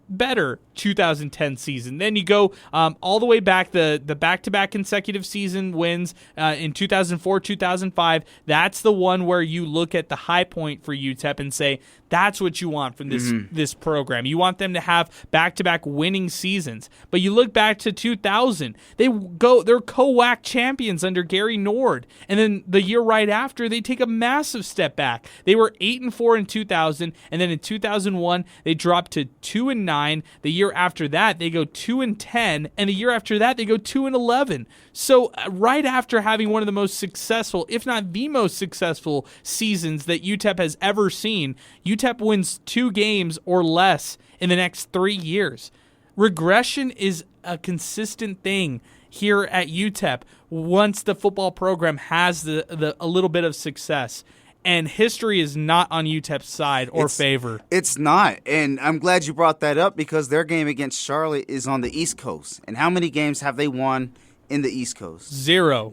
better 2010 season. Then you go all the way back, the back-to-back consecutive season wins in 2004, 2005. That's the one where you look at the high point for UTEP and say, that's what you want from this program. You want them to have back-to-back winning seasons. But you look back to 2000, they're co-WAC champions under Gary Nord. And then the year right after, they take a massive step back. They were 8-4 in 2000, and then in 2001, they dropped to 2-9. The year after that, they go 2-10, and the year after that, they go 2-11. So right after having one of the most successful, if not the most successful seasons that UTEP has ever seen, UTEP wins 2 games or less in the next 3 years. Regression is a consistent thing here at UTEP once the football program has a little bit of success. And history is not on UTEP's side or favor. It's not. And I'm glad you brought that up because their game against Charlotte is on the East Coast. And how many games have they won in the East Coast? 0.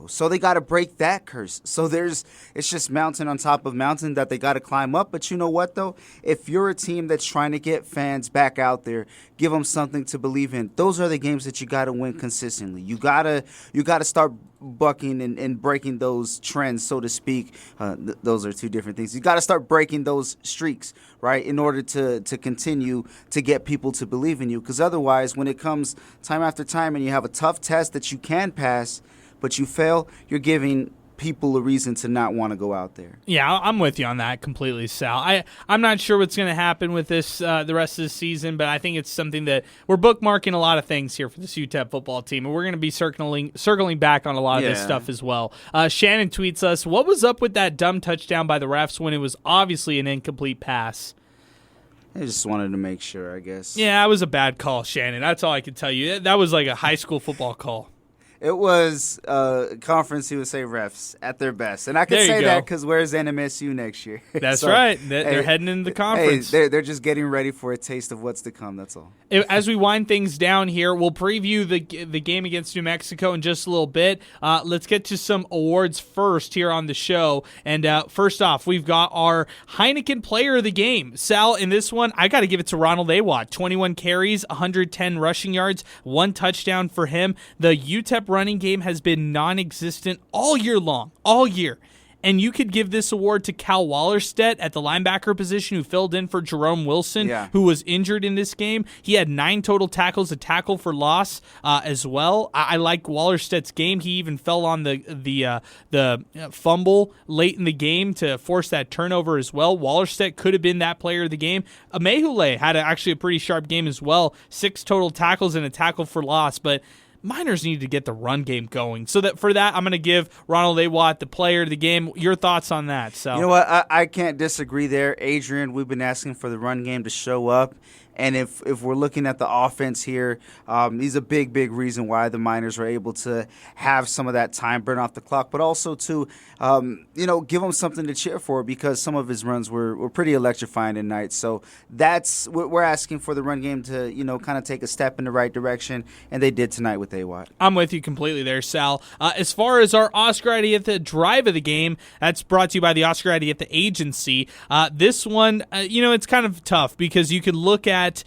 So they got to break that curse. So it's just mountain on top of mountain that they got to climb up. But you know what, though? If you're a team that's trying to get fans back out there, give them something to believe in. Those are the games that you got to win consistently. You gotta start bucking and breaking those trends, so to speak. Those are two different things. You got to start breaking those streaks, right, in order to continue to get people to believe in you. Because otherwise, when it comes time after time and you have a tough test that you can pass, but you fail, you're giving people a reason to not want to go out there. Yeah, I'm with you on that completely, Sal. I'm not sure what's going to happen with this the rest of the season, but I think it's something that we're bookmarking a lot of things here for this UTEP football team, and we're going to be circling back on a lot of this stuff as well. Shannon tweets us, what was up with that dumb touchdown by the refs when it was obviously an incomplete pass? I just wanted to make sure, I guess. Yeah, it was a bad call, Shannon. That's all I can tell you. That was like a high school football call. It was Conference USA refs at their best. And I can say that because where's NMSU next year? That's right. They're heading into the conference. Hey, they're just getting ready for a taste of what's to come. That's all. As we wind things down here, we'll preview the game against New Mexico in just a little bit. Let's get to some awards first here on the show. And first off, we've got our Heineken Player of the Game. Sal, in this one, I got to give it to Ronald Awatt. 21 carries, 110 rushing yards, 1 touchdown for him. The UTEP running game has been non-existent all year long, all year. And you could give this award to Cal Wallerstedt at the linebacker position who filled in for Jerome Wilson, who was injured in this game. He had 9 total tackles, a tackle for loss as well. I like Wallerstedt's game. He even fell on the fumble late in the game to force that turnover as well. Wallerstedt could have been that player of the game. Amehule had actually a pretty sharp game as well. 6 total tackles and a tackle for loss, but Miners need to get the run game going. So that for that, I'm going to give Ronald Awatt the player of the game. Your thoughts on that? So you know what? I can't disagree there. Adrian, we've been asking for the run game to show up. And if we're looking at the offense here, he's a big reason why the Miners are able to have some of that time burn off the clock, but also to, give him something to cheer for because some of his runs were pretty electrifying tonight. So that's what we're asking for the run game to, kind of take a step in the right direction, and they did tonight with Awatt. I'm with you completely there, Sal. As far as our Oscar Arrieta drive of the game, that's brought to you by the Oscar Arrieta Agency. This one, it's kind of tough because you could look at at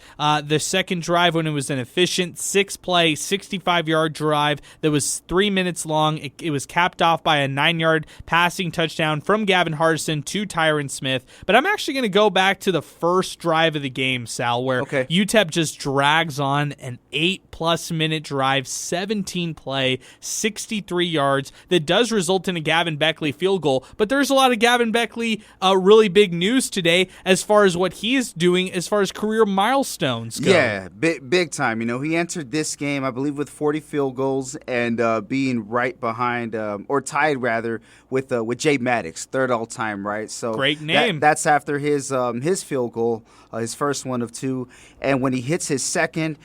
the second drive when it was an efficient 6-play, 65-yard drive that was 3 minutes long. It was capped off by a 9-yard passing touchdown from Gavin Hardison to Tyron Smith. But I'm actually going to go back to the first drive of the game, Sal, where UTEP just drags on an 8+ minute drive, 17 play, 63 yards that does result in a Gavin Beckley field goal. But there's a lot of Gavin Beckley really big news today as far as what he is doing as far as career milestones go. Yeah, big time. He entered this game, I believe, with 40 field goals and being right behind, or tied rather, with Jay Maddox, third all time. Right, so great name. That's after his field goal, his first one of 2, and when he hits his second.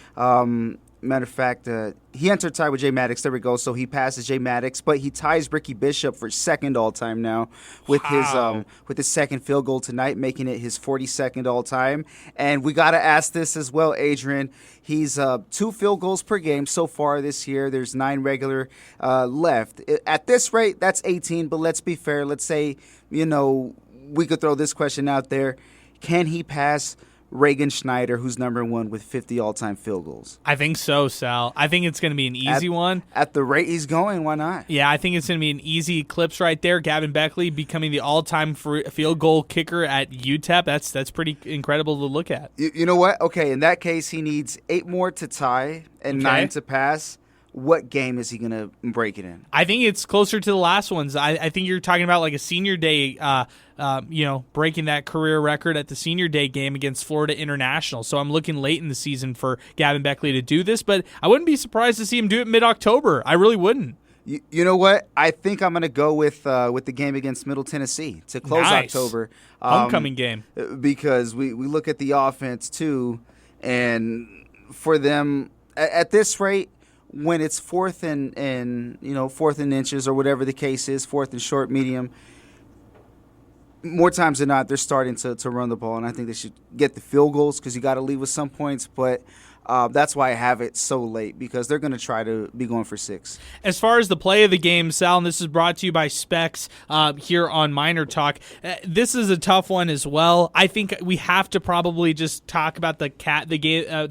Matter of fact, he entered tie with Jay Maddox. There we go. So he passes Jay Maddox, but he ties Ricky Bishop for second all time now with his second field goal tonight, making it his 42nd all time. And we got to ask this as well, Adrian. He's 2 field goals per game so far this year. There's 9 regular left. At this rate, that's 18. But let's be fair. Let's say we could throw this question out there: can he pass Reagan Schneider, who's number 1 with 50 all-time field goals? I think so, Sal. I think it's going to be an easy one. At the rate he's going, why not? Yeah, I think it's going to be an easy eclipse right there. Gavin Beckley becoming the all-time field goal kicker at UTEP. That's pretty incredible to look at. You know what? Okay, in that case, he needs 8 more to tie and 9 to pass. What game is he going to break it in? I think it's closer to the last ones. I think you're talking about like a senior day, breaking that career record at the senior day game against Florida International. So I'm looking late in the season for Gavin Beckley to do this, but I wouldn't be surprised to see him do it mid-October. I really wouldn't. You know what? I think I'm going to go with the game against Middle Tennessee to close October. Homecoming game. Because we look at the offense too, and for them at this rate, when it's fourth and inches or whatever the case is, fourth and short, medium, more times than not, they're starting to run the ball, and I think they should get the field goals because you got to leave with some points. But that's why I have it so late, because they're going to try to be going for 6. As far as the play of the game, Sal, and this is brought to you by Specs here on MinerTalk, this is a tough one as well. I think we have to probably just talk about the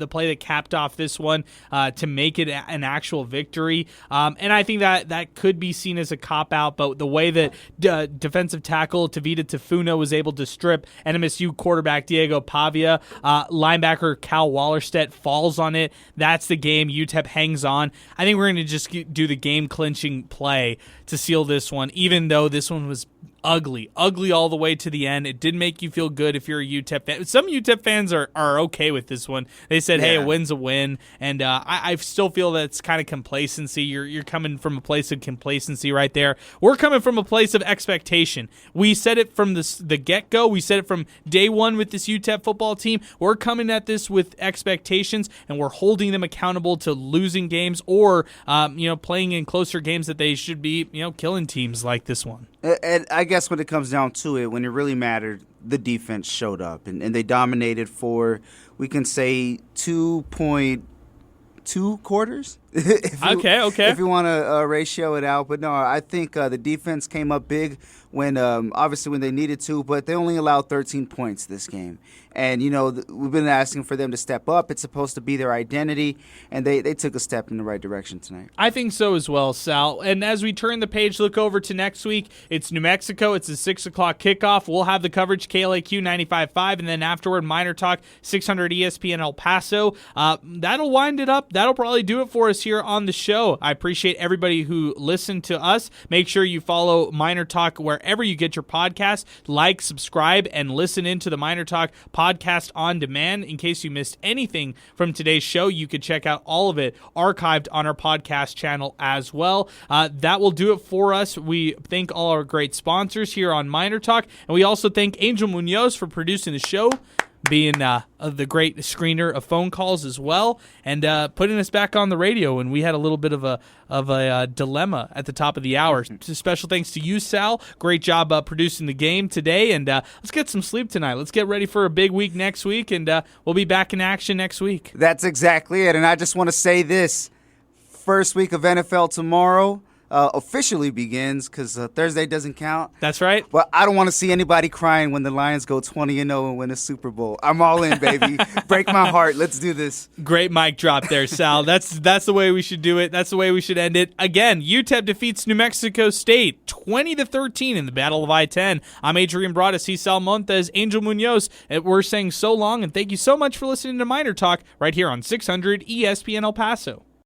play that capped off this one to make it an actual victory. And I think that could be seen as a cop-out, but the way that defensive tackle Tavita Tafuna was able to strip NMSU quarterback Diego Pavia, linebacker Cal Wallerstedt falls on it. That's the game. UTEP hangs on. I think we're going to just do the game-clinching play to seal this one, even though this one was ugly all the way to the end. It did make you feel good if you're a UTEP fan. Some UTEP fans are okay with this one. They said, hey, a win's a win, and I still feel that's kind of complacency. You're coming from a place of complacency right there. We're coming from a place of expectation. We said it from the get-go. We said it from day one with this UTEP football team. We're coming at this with expectations, and we're holding them accountable to losing games or playing in closer games that they should be killing teams like this one. And I guess when it comes down to it, when it really mattered, the defense showed up, and they dominated for, we can say, 2.2 quarters. If you want to ratio it out. But no, I think the defense came up big when obviously when they needed to, but they only allowed 13 points this game. And, we've been asking for them to step up. It's supposed to be their identity, and they took a step in the right direction tonight. I think so as well, Sal. And as we turn the page, look over to next week, it's New Mexico. It's a 6 o'clock kickoff. We'll have the coverage, KLAQ 95.5, and then afterward, MinerTalk 600 ESPN El Paso. That'll wind it up. That'll probably do it for us here on the show. I appreciate everybody who listened to us. Make sure you follow MinerTalk wherever you get your podcast. Like, subscribe, and listen into the MinerTalk podcast on demand. In case you missed anything from today's show, you could check out all of it archived on our podcast channel as well. That will do it for us. We thank all our great sponsors here on MinerTalk, and we also thank Angel Munoz for producing the show, being the great screener of phone calls as well, and putting us back on the radio when we had a little bit of a dilemma at the top of the hour. Special thanks to you, Sal. Great job producing the game today, and let's get some sleep tonight. Let's get ready for a big week next week, and we'll be back in action next week. That's exactly it, and I just want to say this. First week of NFL tomorrow. officially begins, because Thursday doesn't count. That's right. But I don't want to see anybody crying when the Lions go 20-0 and win a Super Bowl. I'm all in, baby. Break my heart. Let's do this. Great mic drop there, Sal. That's the way we should do it. That's the way we should end it. Again, UTEP defeats New Mexico State 20-13 in the Battle of I-10. I'm Adrian Broadus. He's Sal Montes, Angel Munoz, and we're saying so long, and thank you so much for listening to Miner Talk right here on 600 ESPN El Paso.